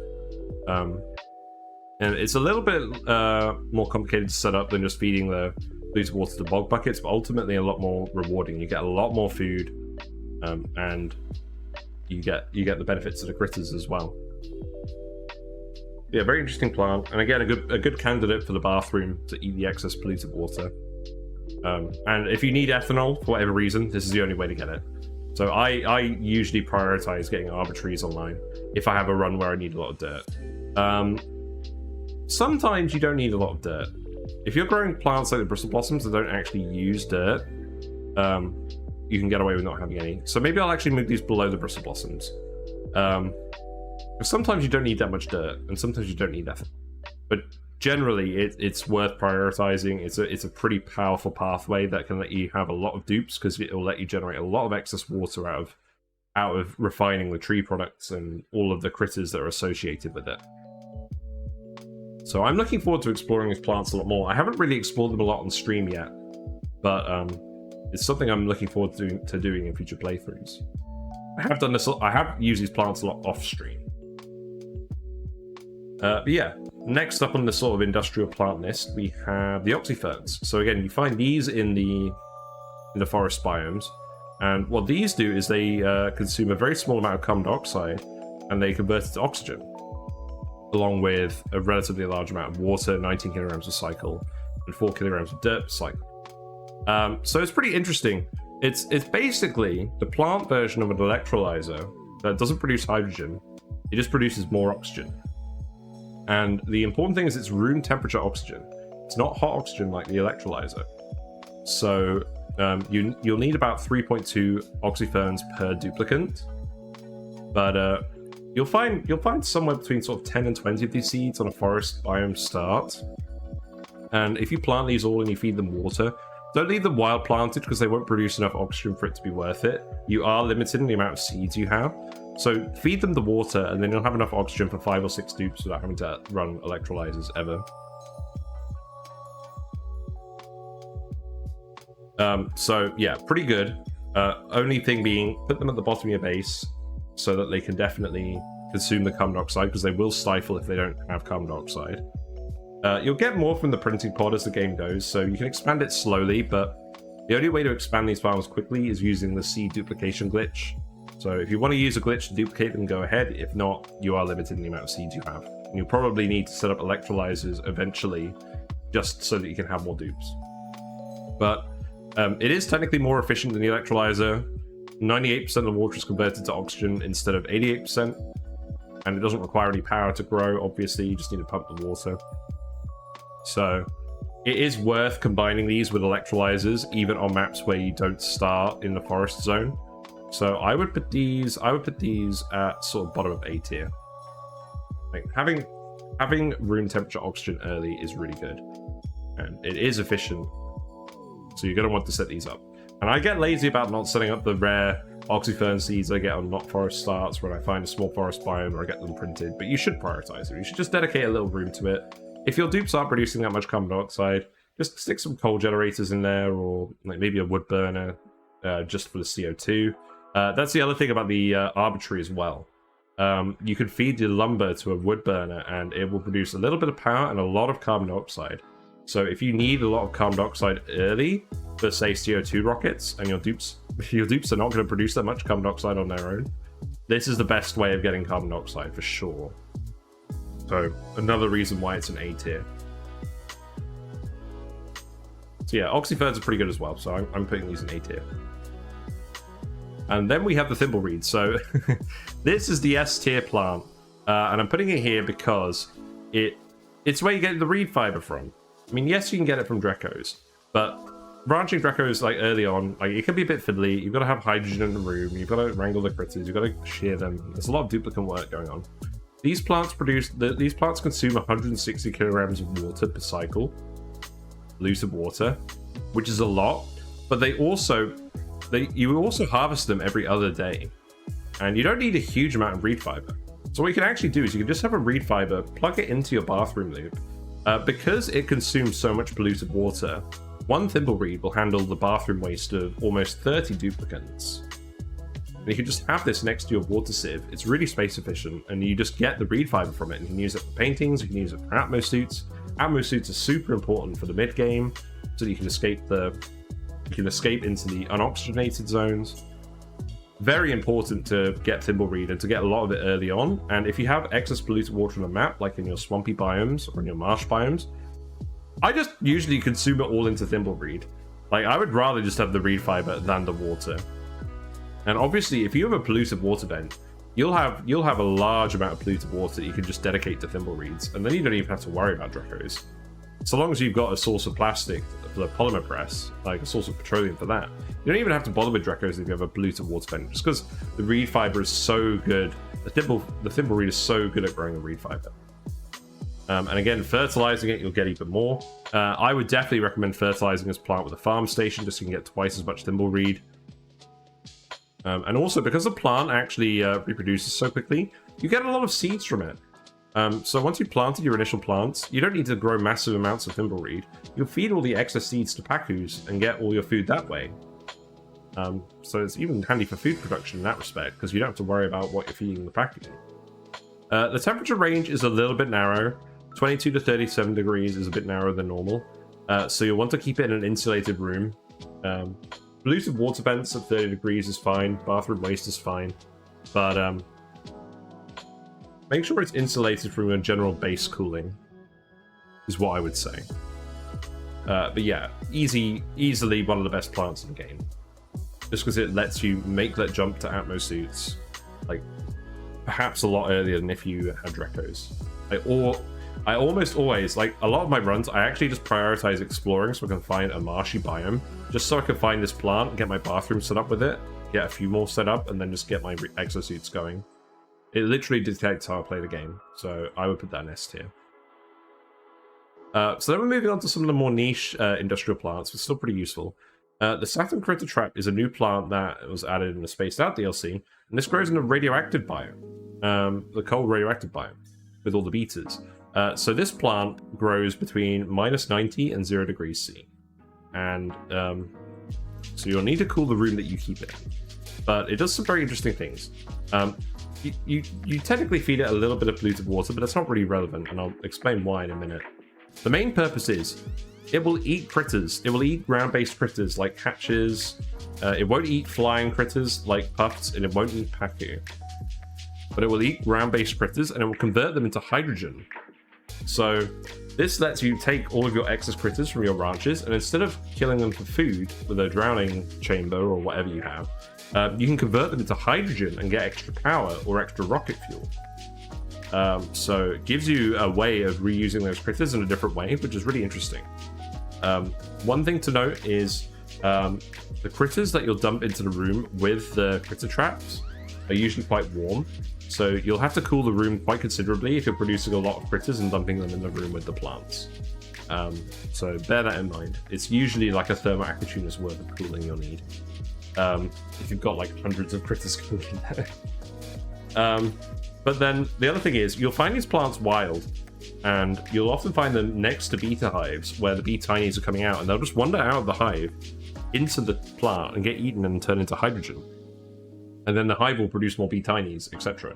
S1: And it's a little bit more complicated to set up than just feeding the polluted water to bog buckets, but ultimately a lot more rewarding. You get a lot more food, and you get the benefits of the critters as well. Yeah, very interesting plant, and again, a good candidate for the bathroom to eat the excess polluted water. And if you need ethanol for whatever reason, this is the only way to get it. So I usually prioritize getting arbor trees online if I have a run where I need a lot of dirt. Sometimes you don't need a lot of dirt. If you're growing plants like the Bristle Blossoms that don't actually use dirt, you can get away with not having any. So maybe I'll actually move these below the Bristle Blossoms. Sometimes you don't need that much dirt, and sometimes you don't need ethanol. But generally, it's worth prioritizing. It's a pretty powerful pathway that can let you have a lot of dupes, because it will let you generate a lot of excess water out of refining the tree products and all of the critters that are associated with it. So I'm looking forward to exploring these plants a lot more. I haven't really explored them a lot on stream yet, but it's something I'm looking forward to doing in future playthroughs. I have done this. I have used these plants a lot off stream. But yeah, next up on the sort of industrial plant list, we have the Oxyferns. So again, you find these in the forest biomes, and what these do is they consume a very small amount of carbon dioxide, and they convert it to oxygen, along with a relatively large amount of water, 19 kilograms per cycle, and 4 kilograms of dirt per cycle. So it's pretty interesting. It's basically the plant version of an electrolyzer that doesn't produce hydrogen. It just produces more oxygen. And the important thing is it's room temperature oxygen. It's not hot oxygen like the electrolyzer. So you'll need about 3.2 oxyferns per duplicant. But you'll find somewhere between sort of 10 and 20 of these seeds on a forest biome start. And if you plant these all and you feed them water, don't leave them wild planted because they won't produce enough oxygen for it to be worth it. You are limited in the amount of seeds you have. So feed them the water, and then you'll have enough oxygen for 5 or 6 dupes without having to run electrolyzers ever. So yeah, pretty good. Only thing being, put them at the bottom of your base so that they can definitely consume the carbon dioxide, because they will stifle if they don't have carbon dioxide. You'll get more from the printing pod as the game goes, so you can expand it slowly, but the only way to expand these farms quickly is using the seed duplication glitch. So if you want to use a glitch to duplicate them, go ahead. If not, you are limited in the amount of seeds you have. And you'll probably need to set up electrolyzers eventually, just so that you can have more dupes. But it is technically more efficient than the electrolyzer. 98% of the water is converted to oxygen instead of 88%. And it doesn't require any power to grow, obviously. You just need to pump the water. So it is worth combining these with electrolyzers, even on maps where you don't start in the forest zone. So I would put these at sort of bottom of A tier. Like having room temperature oxygen early is really good, and it is efficient. So you're gonna want to set these up. And I get lazy about not setting up the rare Oxyfern seeds I get on not forest starts when I find a small forest biome or I get them printed. But you should prioritize it. You should just dedicate a little room to it. If your dupes aren't producing that much carbon dioxide, just stick some coal generators in there, or like maybe a wood burner. just for the CO2. That's the other thing about the Arbor Tree as well. You can feed your lumber to a wood burner and it will produce a little bit of power and a lot of carbon dioxide. So if you need a lot of carbon dioxide early for, say, CO2 rockets, and your dupes are not going to produce that much carbon dioxide on their own, this is the best way of getting carbon dioxide for sure. So another reason why it's an A tier. So yeah, Oxyferns are pretty good as well, so I'm putting these in A tier. And then we have the Thimble Reed. So this is the S tier plant, and I'm putting it here because it's where you get the reed fiber from. I mean, yes, you can get it from Drecos, but branching Drecos like early on, like, it can be a bit fiddly. You've got to have hydrogen in the room. You've got to wrangle the critters. You've got to shear them. There's a lot of duplicate work going on. These plants consume 160 kilograms of water per cycle, diluted water, which is a lot. But you also harvest them every other day, and you don't need a huge amount of reed fiber. So what you can actually do is you can just have a reed fiber, plug it into your bathroom loop. Because it consumes so much polluted water, one Thimble Reed will handle the bathroom waste of almost 30 duplicates. And you can just have this next to your water sieve. It's really space efficient, and you just get the reed fiber from it. And you can use it for paintings, you can use it for Atmo suits. Atmo suits are super important for the mid game, so that you can escape into the unoxygenated zones. Very important to get Thimble Reed and to get a lot of it early on. And if you have excess polluted water on the map, like in your swampy biomes or in your marsh biomes, I just usually consume it all into Thimble Reed. Like, I would rather just have the reed fiber than the water. And obviously, if you have a polluted water vent, you'll have a large amount of polluted water that you can just dedicate to Thimble Reeds, and then you don't even have to worry about Drecos. So long as you've got a source of plastic for the polymer press, like a source of petroleum for that, you don't even have to bother with Drecos if you have a polluted water vent, just because the reed fiber is so good. The Thimble Reed is so good at growing the reed fiber. And again, fertilizing it, you'll get even more. I would definitely recommend fertilizing this plant with a farm station, just so you can get twice as much Thimble Reed. And also, because the plant actually reproduces so quickly, you get a lot of seeds from it. So once you've planted your initial plants, you don't need to grow massive amounts of Thimble Reed. You'll feed all the excess seeds to Pacus and get all your food that way. So it's even handy for food production in that respect, because you don't have to worry about what you're feeding the Pacus. The temperature range is a little bit narrow. 22 to 37 degrees is a bit narrower than normal. So you'll want to keep it in an insulated room. Polluted water vents at 30 degrees is fine. Bathroom waste is fine. But make sure it's insulated from a general base cooling, is what I would say. But yeah, easily one of the best plants in the game. Just because it lets you make that jump to Atmo suits, like, perhaps a lot earlier than if you had Drecos. I almost always, like, a lot of my runs, I actually just prioritize exploring so I can find a marshy biome, just so I can find this plant, get my bathroom set up with it, get a few more set up, and then just get my exosuits going. It literally dictates how I play the game, so I would put that in S tier. So then we're moving on to some of the more niche industrial plants, but still pretty useful. The Saturn Critter Trap is a new plant that was added in the Spaced Out DLC, and this grows in a radioactive biome, the cold radioactive biome, with all the beeters. So this plant grows between -90 and 0 degrees C. And so you'll need to cool the room that you keep it in. But it does some very interesting things. You technically feed it a little bit of polluted water, but that's not really relevant, and I'll explain why in a minute. The main purpose is it will eat critters. It will eat ground-based critters like hatches. It won't eat flying critters like puffs, and it won't eat Pacu. But it will eat ground-based critters, and it will convert them into hydrogen. So this lets you take all of your excess critters from your ranches, and instead of killing them for food with a drowning chamber or whatever you have, you can convert them into hydrogen and get extra power or extra rocket fuel. So it gives you a way of reusing those critters in a different way, which is really interesting. One thing to note is the critters that you'll dump into the room with the critter traps are usually quite warm. So you'll have to cool the room quite considerably if you're producing a lot of critters and dumping them in the room with the plants. So bear that in mind. It's usually like a thermal aquatuner's worth of cooling you'll need. If you've got like hundreds of critters cooling in there. But then the other thing is, you'll find these plants wild, and you'll often find them next to beta hives where the bee tinies are coming out, and they'll just wander out of the hive into the plant and get eaten and turn into hydrogen. And then the hive will produce more bee tinies, etc.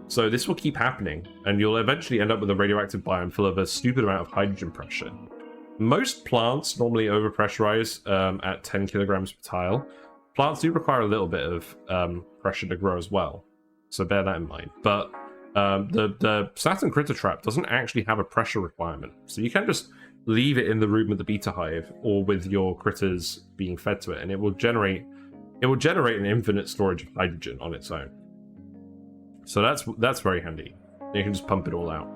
S1: So this will keep happening, and you'll eventually end up with a radioactive biome full of a stupid amount of hydrogen pressure. Most plants normally overpressurize at 10 kilograms per tile. Plants do require a little bit of pressure to grow as well, so bear that in mind. But the Saturn critter trap doesn't actually have a pressure requirement, so you can just leave it in the room with the beta hive or with your critters being fed to it, and it will generate an infinite storage of hydrogen on its own. So that's very handy. You can just pump it all out.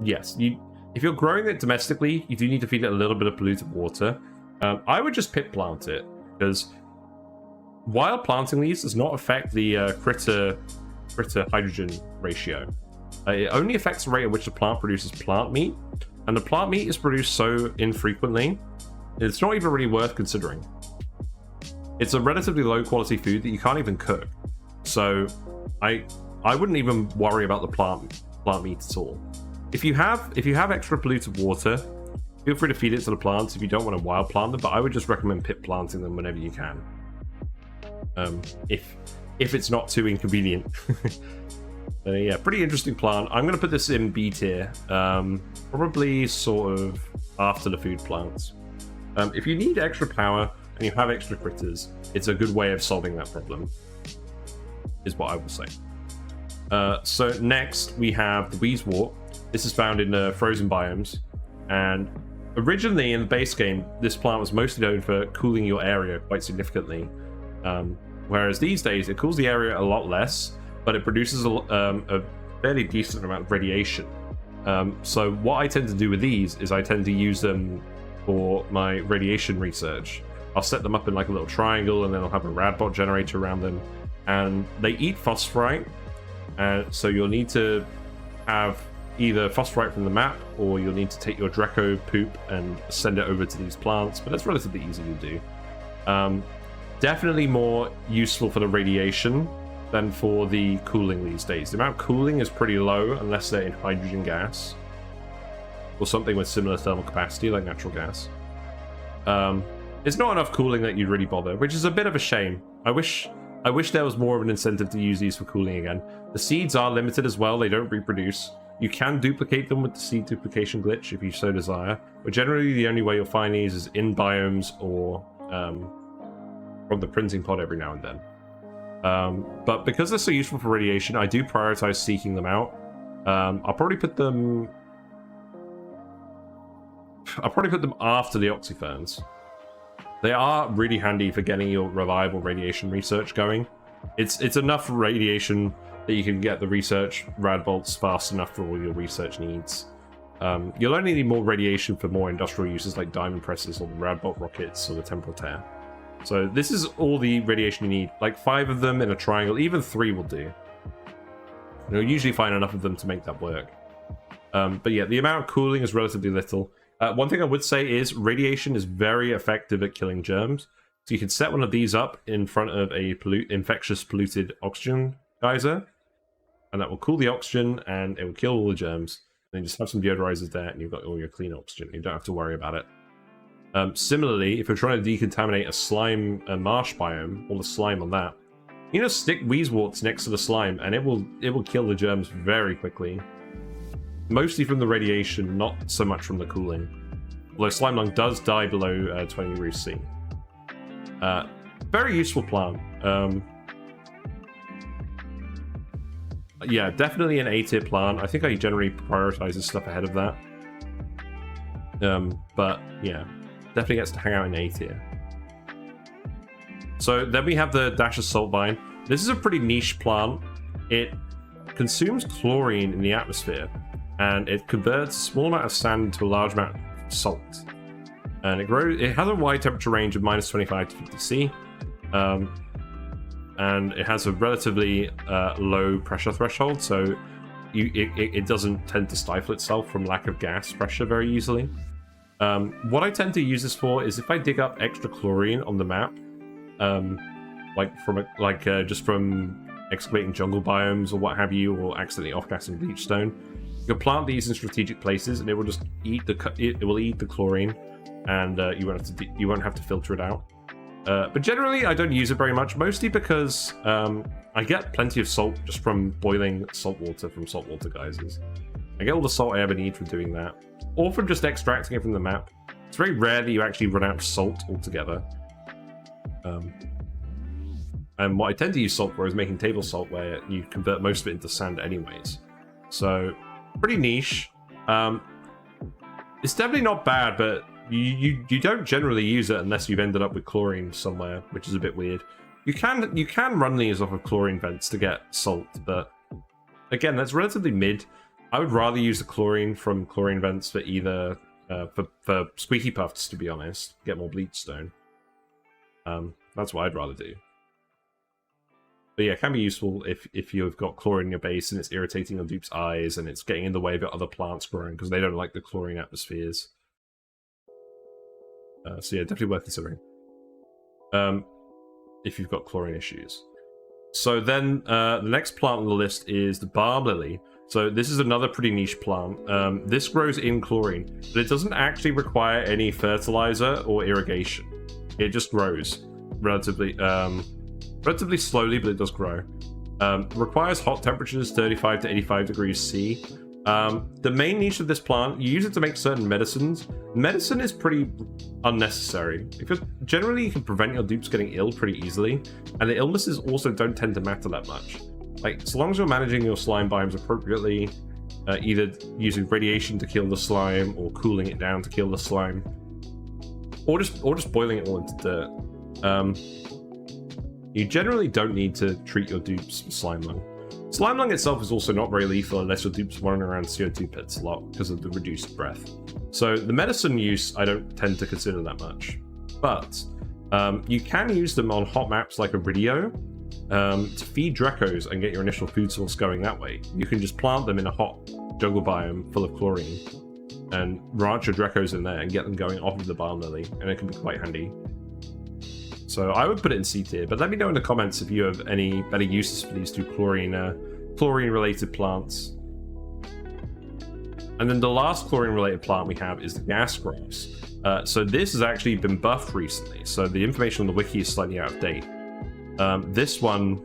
S1: Yes, if you're growing it domestically, you do need to feed it a little bit of polluted water. I would just pit plant it, because while planting these does not affect the critter hydrogen ratio. It only affects the rate at which the plant produces plant meat, and the plant meat is produced so infrequently, it's not even really worth considering. It's a relatively low quality food that you can't even cook, so I wouldn't even worry about the plant meat at all. If you have extra polluted water, feel free to feed it to the plants if you don't want to wild plant them, but I would just recommend pit planting them whenever you can. If it's not too inconvenient. Yeah, pretty interesting plant. I'm going to put this in B tier, probably sort of after the food plants. If you need extra power and you have extra critters, it's a good way of solving that problem, is what I will say. So next we have the Wheezewort. This is found in the frozen biomes, and originally in the base game, this plant was mostly known for cooling your area quite significantly, whereas these days it cools the area a lot less, but it produces a fairly decent amount of radiation. So what I tend to do with these is I tend to use them for my radiation research. I'll set them up in like a little triangle, and then I'll have a radbot generator around them, and they eat phosphorite, and so you'll need to have either phosphorite from the map, or you'll need to take your Dreco poop and send it over to these plants, but that's relatively easy to do. Definitely more useful for the radiation than for the cooling these days. The amount of cooling is pretty low unless they're in hydrogen gas or something with similar thermal capacity like natural gas. It's not enough cooling that you'd really bother, which is a bit of a shame. I wish there was more of an incentive to use these for cooling again. The seeds are limited as well, they don't reproduce. You can duplicate them with the seed duplication glitch if you so desire, but generally the only way you'll find these is in biomes or from the printing pod every now and then. But because they're so useful for radiation, I do prioritize seeking them out. I'll probably put them after the Oxyferns. They are really handy for getting your reliable radiation research going. It's enough radiation that you can get the research radbolts fast enough for all your research needs. You'll only need more radiation for more industrial uses like diamond presses or the radbolt rockets or the temporal tear. So this is all the radiation you need. Like 5 of them in a triangle, even 3 will do. You'll usually find enough of them to make that work. But yeah, the amount of cooling is relatively little. One thing I would say is radiation is very effective at killing germs. So you can set one of these up in front of a infectious polluted oxygen geyser, and that will cool the oxygen and it will kill all the germs. And then just have some deodorizers there and you've got all your clean oxygen. You don't have to worry about it. Similarly, if you're trying to decontaminate a marsh biome, all the slime on that, you know, stick Wheezeworts next to the slime and it will kill the germs very quickly. Mostly from the radiation, not so much from the cooling. Although slime lung does die below 20 degrees C. Very useful plant. Yeah, definitely an A-tier plant. I think I generally prioritize this stuff ahead of that. But yeah, definitely gets to hang out in A-tier. So then we have the Dasha Saltvine. This is a pretty niche plant. It consumes chlorine in the atmosphere, and it converts a small amount of sand into a large amount of salt. And it has a wide temperature range of -25 to 50 C. And it has a relatively low pressure threshold, so it doesn't tend to stifle itself from lack of gas pressure very easily. What I tend to use this for is if I dig up extra chlorine on the map, just from excavating jungle biomes or what have you, or accidentally off-gassing bleachstone, you can plant these in strategic places, and it will just eat the chlorine. and you won't have to filter it out. But generally, I don't use it very much, mostly because I get plenty of salt just from boiling salt water from saltwater geysers. I get all the salt I ever need from doing that, or from just extracting it from the map. It's very rare that you actually run out of salt altogether. And what I tend to use salt for is making table salt, where you convert most of it into sand anyways. So, pretty niche. It's definitely not bad, but you don't generally use it unless you've ended up with chlorine somewhere, which is a bit weird. You can run these off of chlorine vents to get salt, but again, that's relatively mid. I would rather use the chlorine from chlorine vents for either for squeaky puffs, to be honest, get more bleach stone. That's what I'd rather do. But yeah, it can be useful if you've got chlorine in your base and it's irritating your dupe's eyes and it's getting in the way of your other plants growing because they don't like the chlorine atmospheres. So yeah, definitely worth considering. If you've got chlorine issues. So then the next plant on the list is the Balm Lily. So this is another pretty niche plant. This grows in chlorine, but it doesn't actually require any fertilizer or irrigation. It just grows relatively slowly, but it does grow. Requires hot temperatures, 35 to 85 degrees C. The main niche of this plant, you use it to make certain medicines. Medicine is pretty unnecessary, because generally you can prevent your dupes getting ill pretty easily, and the illnesses also don't tend to matter that much. Like, so long as you're managing your slime biomes appropriately, either using radiation to kill the slime, or cooling it down to kill the slime, or just boiling it all into dirt, you generally don't need to treat your dupes with slime lung. Slime lung itself is also not very lethal unless your dupe's wandering around CO2 pits a lot because of the reduced breath. So the medicine use I don't tend to consider that much. But you can use them on hot maps like Iridio to feed Drecos and get your initial food source going that way. You can just plant them in a hot jungle biome full of chlorine and ranch your Drecos in there and get them going off of the Balm Lily, and it can be quite handy. So I would put it in C tier, but let me know in the comments if you have any better uses for these two chlorine-related plants. And then the last chlorine-related plant we have is the gas grass. So this has actually been buffed recently, so the information on the wiki is slightly out of date. This one,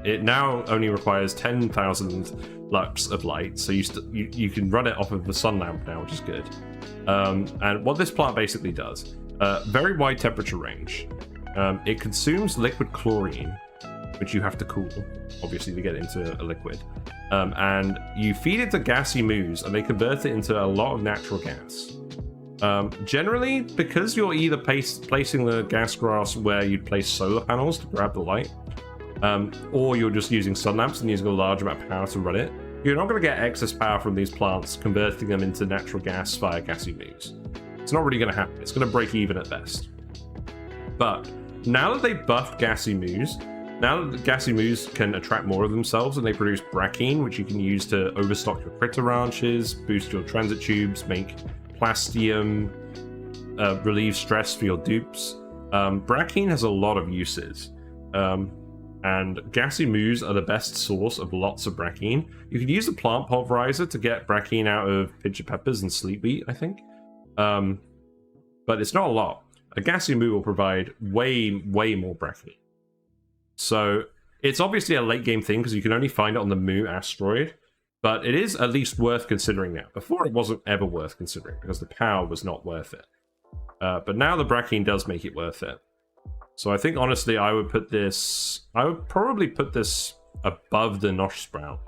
S1: it now only requires 10,000 lux of light, so you can run it off of the sun lamp now, which is good. And what this plant basically does, very wide temperature range. It consumes liquid chlorine, which you have to cool, obviously, to get into a liquid. And you feed it to gassy moos, and they convert it into a lot of natural gas. Generally, because you're either placing the gas grass where you'd place solar panels to grab the light, or you're just using sun lamps and using a large amount of power to run it, you're not going to get excess power from these plants, converting them into natural gas via gassy moos. It's not really going to happen. It's going to break even at best. But now that they've buffed gassy moos, now that the gassy moos can attract more of themselves, and they produce brackine, which you can use to overstock your critter ranches, boost your transit tubes, make plastium, relieve stress for your dupes. Brackine has a lot of uses. And gassy moos are the best source of lots of brackine. You can use the plant pulverizer to get brackine out of Pincha Peppers and Sleet Wheat, I think. But it's not a lot. A gassy moo will provide way more brackine. So it's obviously a late game thing because you can only find it on the Moo asteroid, but it is at least worth considering now. Before it wasn't ever worth considering because the power was not worth it. But now the brackine does make it worth it. So I think honestly I would probably put this above the Nosh Sprout.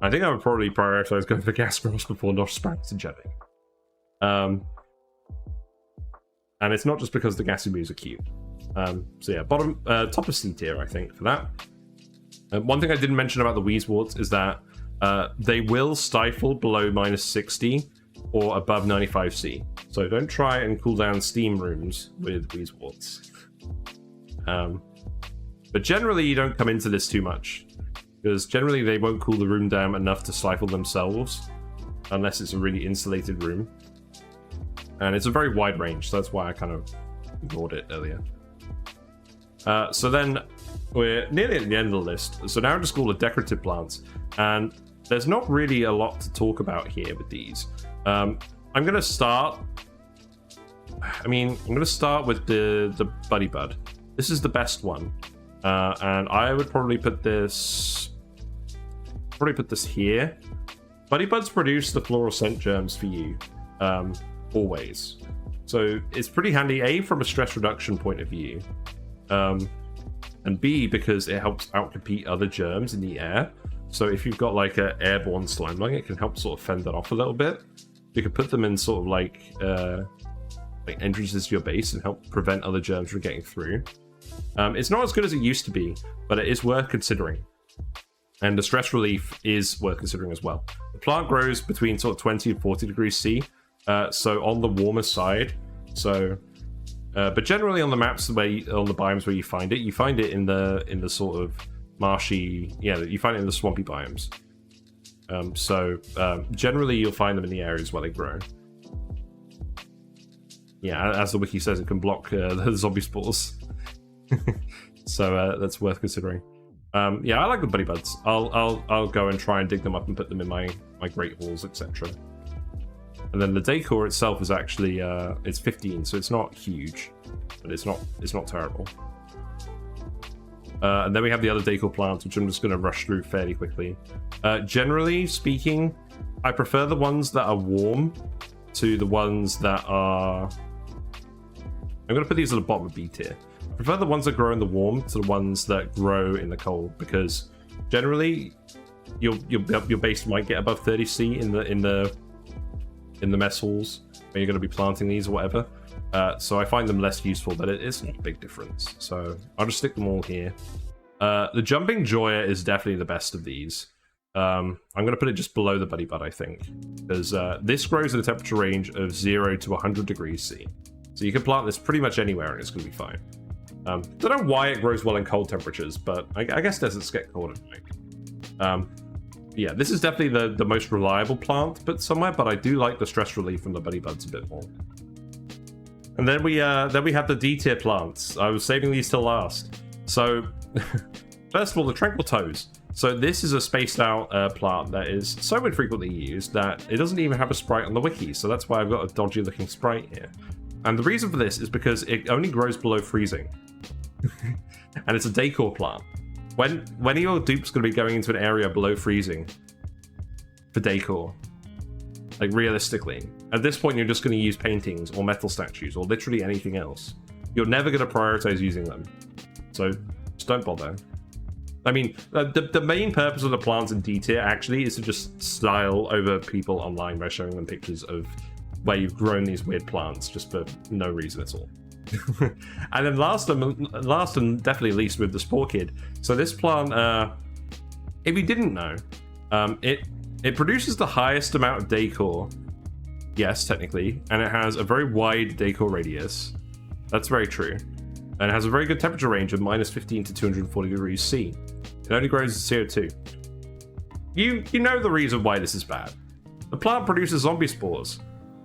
S1: I think I would probably prioritize going for gas grass before Nosh Sprouts and jetting. And it's not just because the gassy moos are cute. So yeah, top of C tier, I think, for that. One thing I didn't mention about the Wheezeworts is that they will stifle below -60 or above 95C. So don't try and cool down steam rooms with Wheezeworts. But generally, you don't come into this too much, because generally they won't cool the room down enough to stifle themselves, unless it's a really insulated room. And it's a very wide range, so that's why I kind of ignored it earlier. So then we're nearly at the end of the list. So now we're just all the decorative plants, and there's not really a lot to talk about here with these. I'm going to start I mean, I'm going to start with the Buddy Bud. This is the best one. And I would probably put this here. Buddy Buds produce the floral scent germs for you, always. So it's pretty handy, A, from a stress reduction point of view, and B, because it helps outcompete other germs in the air. So if you've got like an airborne slime lung, it can help sort of fend that off a little bit. You can put them in sort of like entrances to your base and help prevent other germs from getting through. It's not as good as it used to be, but it is worth considering. And the stress relief is worth considering as well. The plant grows between sort of 20 and 40 degrees C, so on the warmer side. So, but generally on the maps on the biomes where you find it in the sort of marshy, you find it in the swampy biomes. Generally you'll find them in the areas where they grow. Yeah, as the wiki says, it can block the zombie spores. So that's worth considering. Yeah, I like the Buddy Buds. I'll go and try and dig them up and put them in my Great Halls, etc. And then the decor itself is actually it's 15, so it's not huge, but it's not terrible. And then we have the other decor plants, which I'm just going to rush through fairly quickly. Generally speaking, I prefer the ones that are warm to the ones that are... I'm going to put these at the bottom of B tier. I prefer the ones that grow in the warm to the ones that grow in the cold, because generally your base might get above 30C in the mess halls when you're going to be planting these or whatever. So I find them less useful, but it's not a big difference. So I'll just stick them all here. The Jumping Joya is definitely the best of these. I'm going to put it just below the Buddy Bud, I think, because this grows in a temperature range of 0 to 100 degrees C. So you can plant this pretty much anywhere and it's going to be fine. Don't know why it grows well in cold temperatures, but I guess deserts get cold at night. Yeah, this is definitely the most reliable plant to put somewhere, but I do like the stress relief from the Buddy Buds a bit more. And then we have the D tier plants. I was saving these till last. So first of all, the Tranquil Toes. So this is a spaced out plant that is so infrequently used that it doesn't even have a sprite on the wiki. So that's why I've got a dodgy looking sprite here. And the reason for this is because it only grows below freezing. And it's a decor plant. When are your dupes going to be going into an area below freezing for decor? Like, realistically. At this point, you're just going to use paintings or metal statues or literally anything else. You're never going to prioritize using them. So, just don't bother. I mean, the main purpose of the plants in D tier actually is to just style over people online by showing them pictures of where you've grown these weird plants just for no reason at all. And then last and definitely least with the Sporechid. So this plant, if you didn't know, it produces the highest amount of decor. Yes, technically, and it has a very wide decor radius. That's very true. And it has a very good temperature range of -15 to 240 degrees C. It only grows in CO2. You know the reason why this is bad. The plant produces zombie spores.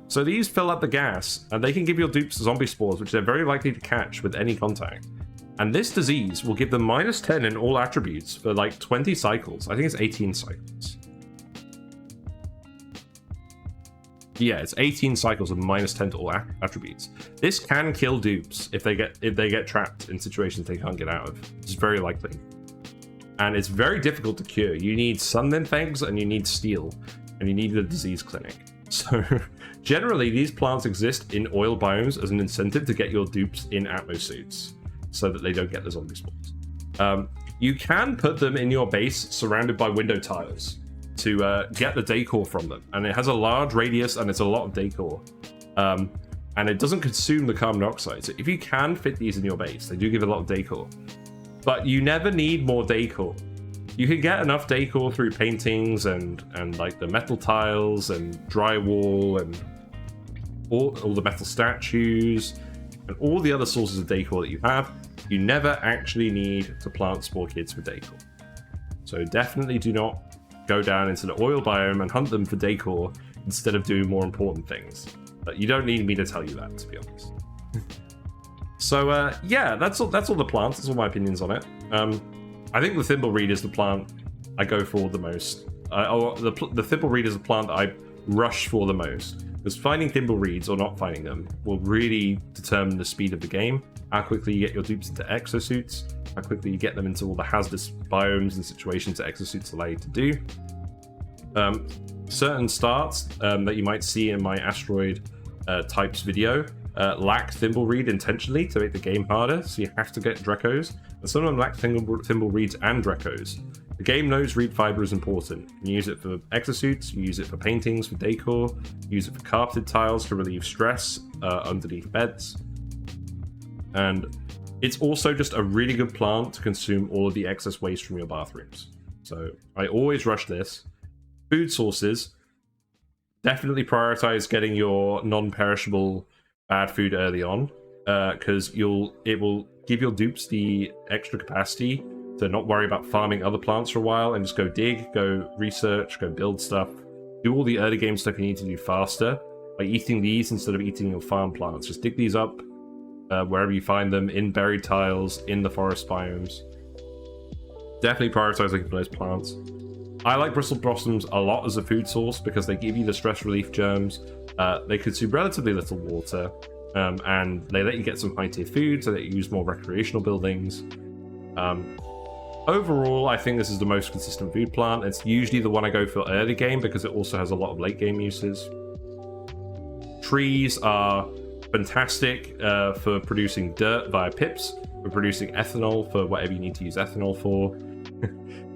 S1: So these fill up the gas, and they can give your dupes zombie spores, which they're very likely to catch with any contact. And this disease will give them -10 in all attributes for like 20 cycles. I think it's 18 cycles. Yeah, it's 18 cycles of -10 to all attributes. This can kill dupes if they get trapped in situations they can't get out of. It's very likely. And it's very difficult to cure. You need sun nymph eggs, and you need steel, and you need a disease clinic. So generally, these plants exist in oil biomes as an incentive to get your dupes in atmo suits so that they don't get the zombie spores. You can put them in your base surrounded by window tiles to get the decor from them. And it has a large radius and it's a lot of decor. And it doesn't consume the carbon dioxide. So if you can fit these in your base, they do give a lot of decor. But you never need more decor. You can get enough decor through paintings and like the metal tiles and drywall and all the metal statues and all the other sources of decor that you have. You never actually need to plant Sporechids for decor. So definitely do not go down into the oil biome and hunt them for decor instead of doing more important things. But you don't need me to tell you that, to be honest. So yeah, that's all the plants. That's all my opinions on it. I think the Thimble Reed is the plant I go for the most. The Thimble Reed is the plant that I rush for the most. Because finding Thimble Reeds or not finding them will really determine the speed of the game, how quickly you get your dupes into exosuits, how quickly you get them into all the hazardous biomes and situations that exosuits allow you to do. Certain starts that you might see in my asteroid types video lack Thimble Reed intentionally to make the game harder, so you have to get Drecos, and some of them lack Thimble Reeds and Drecos. The game knows reed fiber is important. You use it for exosuits, you use it for paintings, for decor, you use it for carpeted tiles to relieve stress underneath beds. And it's also just a really good plant to consume all of the excess waste from your bathrooms. So I always rush this. Food sources, definitely prioritize getting your non-perishable bad food early on, because it will give your dupes the extra capacity to not worry about farming other plants for a while and just go dig, go research, go build stuff. Do all the early game stuff you need to do faster by eating these instead of eating your farm plants. Just dig these up wherever you find them, in buried tiles, in the forest biomes. Definitely prioritize looking for those plants. I like Bristle Blossoms a lot as a food source because they give you the stress relief germs. They consume relatively little water, and they let you get some high tier food so that you use more recreational buildings. Overall, I think this is the most consistent food plant. It's usually the one I go for early game because it also has a lot of late game uses. Trees are fantastic for producing dirt via pips, for producing ethanol for whatever you need to use ethanol for,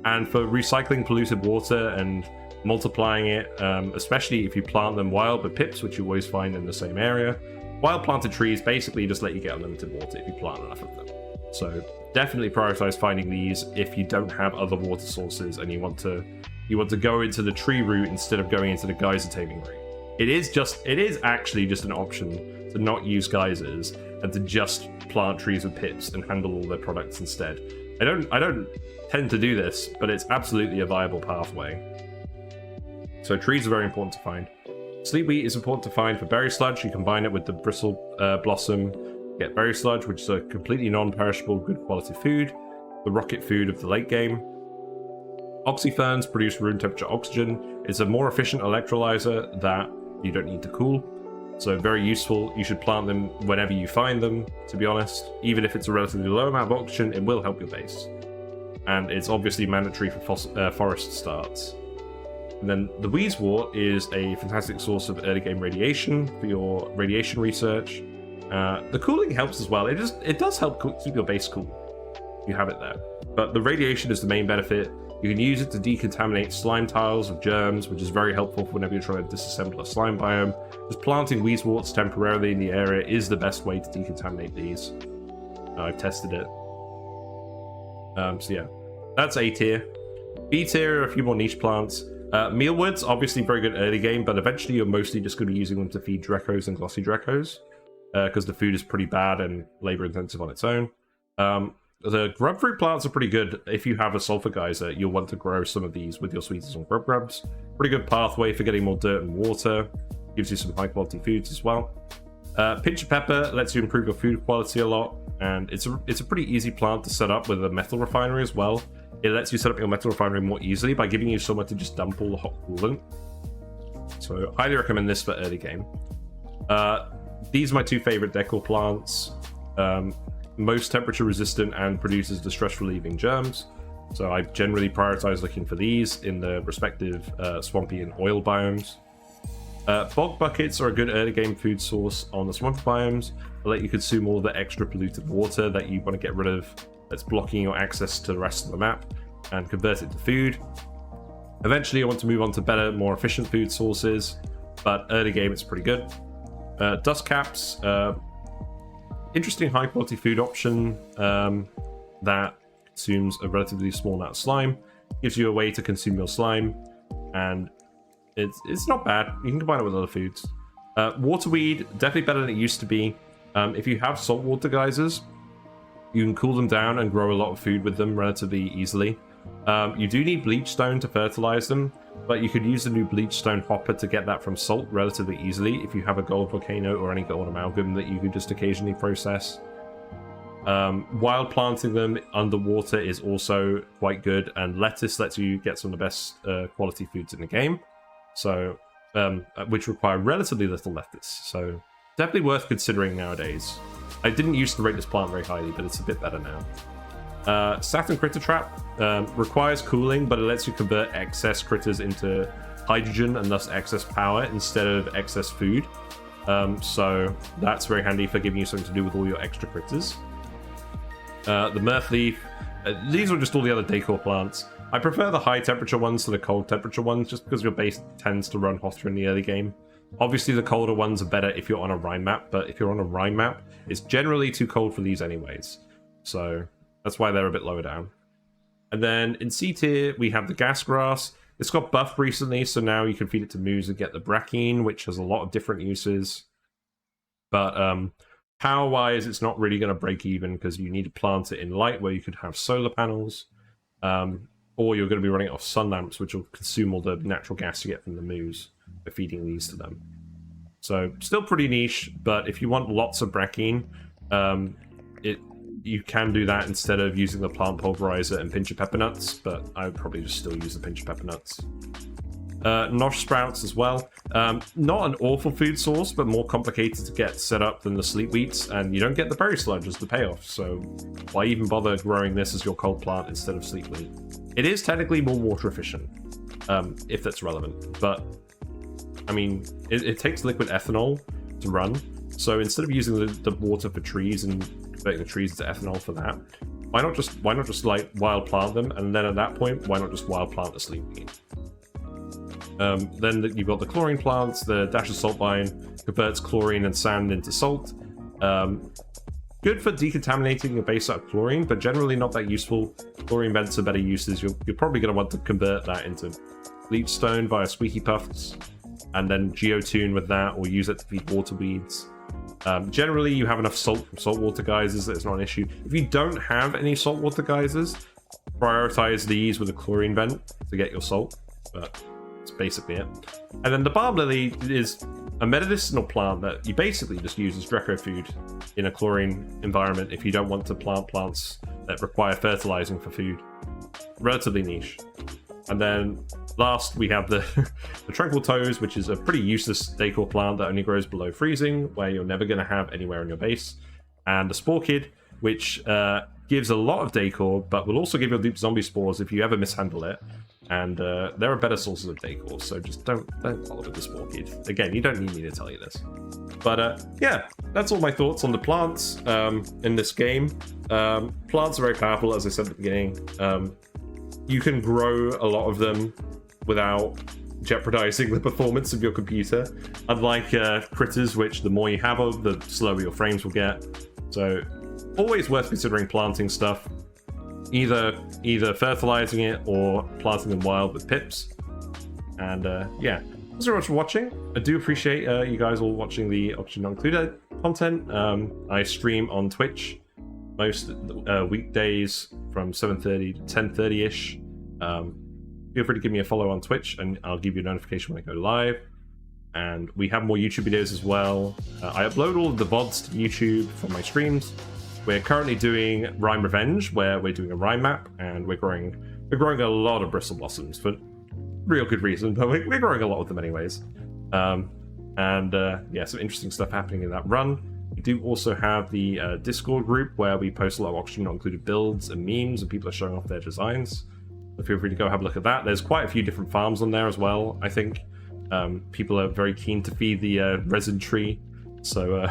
S1: and for recycling polluted water and multiplying it, especially if you plant them wild with pips, which you always find in the same area. Wild planted trees basically just let you get unlimited water if you plant enough of them. So definitely prioritize finding these if you don't have other water sources and you want to go into the tree route instead of going into the geyser taming route. It is actually just an option to not use geysers and to just plant trees with pips and handle all their products instead. I don't tend to do this, but it's absolutely a viable pathway. So trees are very important to find. Sleet Wheat is important to find for berry sludge. You combine it with the Bristle Blossom, get berry sludge, which is a completely non-perishable, good quality food, the rocket food of the late game. Oxyferns produce room temperature oxygen. It's a more efficient electrolyzer that you don't need to cool, so very useful. You should plant them whenever you find them, to be honest. Even if it's a relatively low amount of oxygen, it will help your base. And it's obviously mandatory for forest starts. And then the Wheezewort is a fantastic source of early game radiation for your radiation research. The cooling helps as well. It does help keep your base cool. You have it there. But the radiation is the main benefit. You can use it to decontaminate slime tiles of germs, which is very helpful for whenever you're trying to disassemble a slime biome. Just planting Wheezeworts temporarily in the area is the best way to decontaminate these. I've tested it. So yeah, that's A tier. B tier are a few more niche plants. Mealwood's obviously very good early game, but eventually you're mostly just going to be using them to feed Drecos and Glossy Drecos, because the food is pretty bad and labor intensive on its own. The Grubfruit plants are pretty good. If you have a sulfur geyser, you'll want to grow some of these with your sweeters and grubs. Pretty good pathway for getting more dirt and water. Gives you some high quality foods as well. Pincha Pepper lets you improve your food quality a lot, and it's a pretty easy plant to set up with a metal refinery as well. It lets you set up your metal refinery more easily by giving you somewhere to just dump all the hot coolant. So highly recommend this for early game. These are my two favorite decor plants. Most temperature resistant and produces the stress relieving germs. So I generally prioritize looking for these in the respective swampy and oil biomes. Bog buckets are a good early game food source on the swampy biomes. They'll let you consume all the extra polluted water that you want to get rid of, that's blocking your access to the rest of the map, and convert it to food. Eventually I want to move on to better, more efficient food sources, but early game it's pretty good. Dusk caps, interesting high quality food option that consumes a relatively small amount of slime, gives you a way to consume your slime, and it's not bad. You can combine it with other foods. Waterweed, definitely better than it used to be. If you have saltwater geysers, you can cool them down and grow a lot of food with them relatively easily. You do need bleach stone to fertilize them, but you could use the new bleach stone hopper to get that from salt relatively easily if you have a gold volcano or any gold amalgam that you could just occasionally process. Wild planting them underwater is also quite good, and lettuce lets you get some of the best quality foods in the game. So which require relatively little lettuce. So definitely worth considering nowadays. I didn't used to rate this plant very highly, but it's a bit better now. Saturn Critter Trap requires cooling, but it lets you convert excess critters into hydrogen and thus excess power instead of excess food. So that's very handy for giving you something to do with all your extra critters. The Mirth Leaf. These are just all the other decor plants. I prefer the high temperature ones to the cold temperature ones, just because your base tends to run hotter in the early game. Obviously the colder ones are better if you're on a Rime map, but if you're on a Rime map, it's generally too cold for these anyways. So that's why they're a bit lower down. And then in C tier, we have the Gas Grass. It's got buffed recently, so now you can feed it to moose and get the Brackine, which has a lot of different uses. But power-wise, it's not really going to break even, because you need to plant it in light where you could have solar panels. Or you're going to be running it off sun lamps, which will consume all the natural gas you get from the moose by feeding these to them. So still pretty niche, but if you want lots of Brackine, you can do that instead of using the plant pulverizer and Pincha Peppernuts, but I would probably just still use the Pincha Peppernuts. Nosh Sprouts as well. Not an awful food source, but more complicated to get set up than the Sleet Wheats, and you don't get the berry sludge as the payoff, so why even bother growing this as your cold plant instead of Sleet Wheat? It is technically more water efficient, if that's relevant, but I mean, it takes liquid ethanol to run, so instead of using the water for trees and converting the trees into ethanol for that, why not just like wild plant them, and then at that point, why not just wild plant the Sleet Wheat? Then you've got the chlorine plants. The Dasha Saltvine converts chlorine and sand into salt. Good for decontaminating your base out of chlorine, but generally not that useful. Chlorine vents are better uses. You're probably going to want to convert that into leech stone via squeaky puffs, and then geotune with that, or use it to feed waterweeds. Generally, you have enough salt from saltwater geysers that it's not an issue. If you don't have any saltwater geysers, prioritize these with a chlorine vent to get your salt, but that's basically it. And then the Balm Lily is a medicinal plant that you basically just use as Dreco food in a chlorine environment if you don't want to plant plants that require fertilizing for food. Relatively niche. And then last we have the Tranquil Toes, which is a pretty useless decor plant that only grows below freezing, where you're never going to have anywhere in your base. And the Sporechid, which gives a lot of decor, but will also give you loop zombie spores if you ever mishandle it. And there are better sources of decor, so just don't bother with the Sporechid. Again, you don't need me to tell you this. But yeah, that's all my thoughts on the plants in this game. Plants are very powerful, as I said at the beginning. You can grow a lot of them without jeopardizing the performance of your computer. Unlike critters, which the more you have of, the slower your frames will get. So always worth considering planting stuff. Either fertilizing it or planting them wild with pips. And yeah, thanks very much for watching. I do appreciate you guys all watching the Oxygen Not Included content. I stream on Twitch most weekdays from 7:30 to 10:30ish. Feel free to give me a follow on Twitch, and I'll give you a notification when I go live. And we have more YouTube videos as well. I upload all of the VODs to YouTube for my streams. We're currently doing Rime Revenge, where we're doing a Rime map, and we're growing a lot of Bristle Blossoms for real good reason, but we're growing a lot of them anyways. Yeah, some interesting stuff happening in that run. We do also have the Discord group where we post a lot of Oxygen Not Included builds and memes, and people are showing off their designs. So feel free to go have a look at that. There's quite a few different farms on there as well, I think. People are very keen to feed the resin tree, so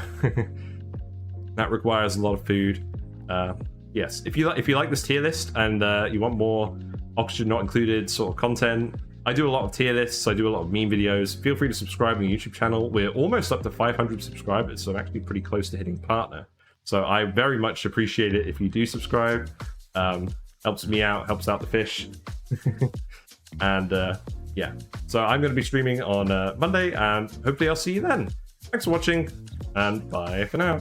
S1: that requires a lot of food. Yes, if you like this tier list and you want more Oxygen Not Included sort of content, I do a lot of tier lists, I do a lot of meme videos. Feel free to subscribe to my YouTube channel. We're almost up to 500 subscribers, so I'm actually pretty close to hitting partner. So I very much appreciate it if you do subscribe. Helps me out, helps out the fish. And yeah, so I'm going to be streaming on Monday, and hopefully I'll see you then. Thanks for watching, and bye for now.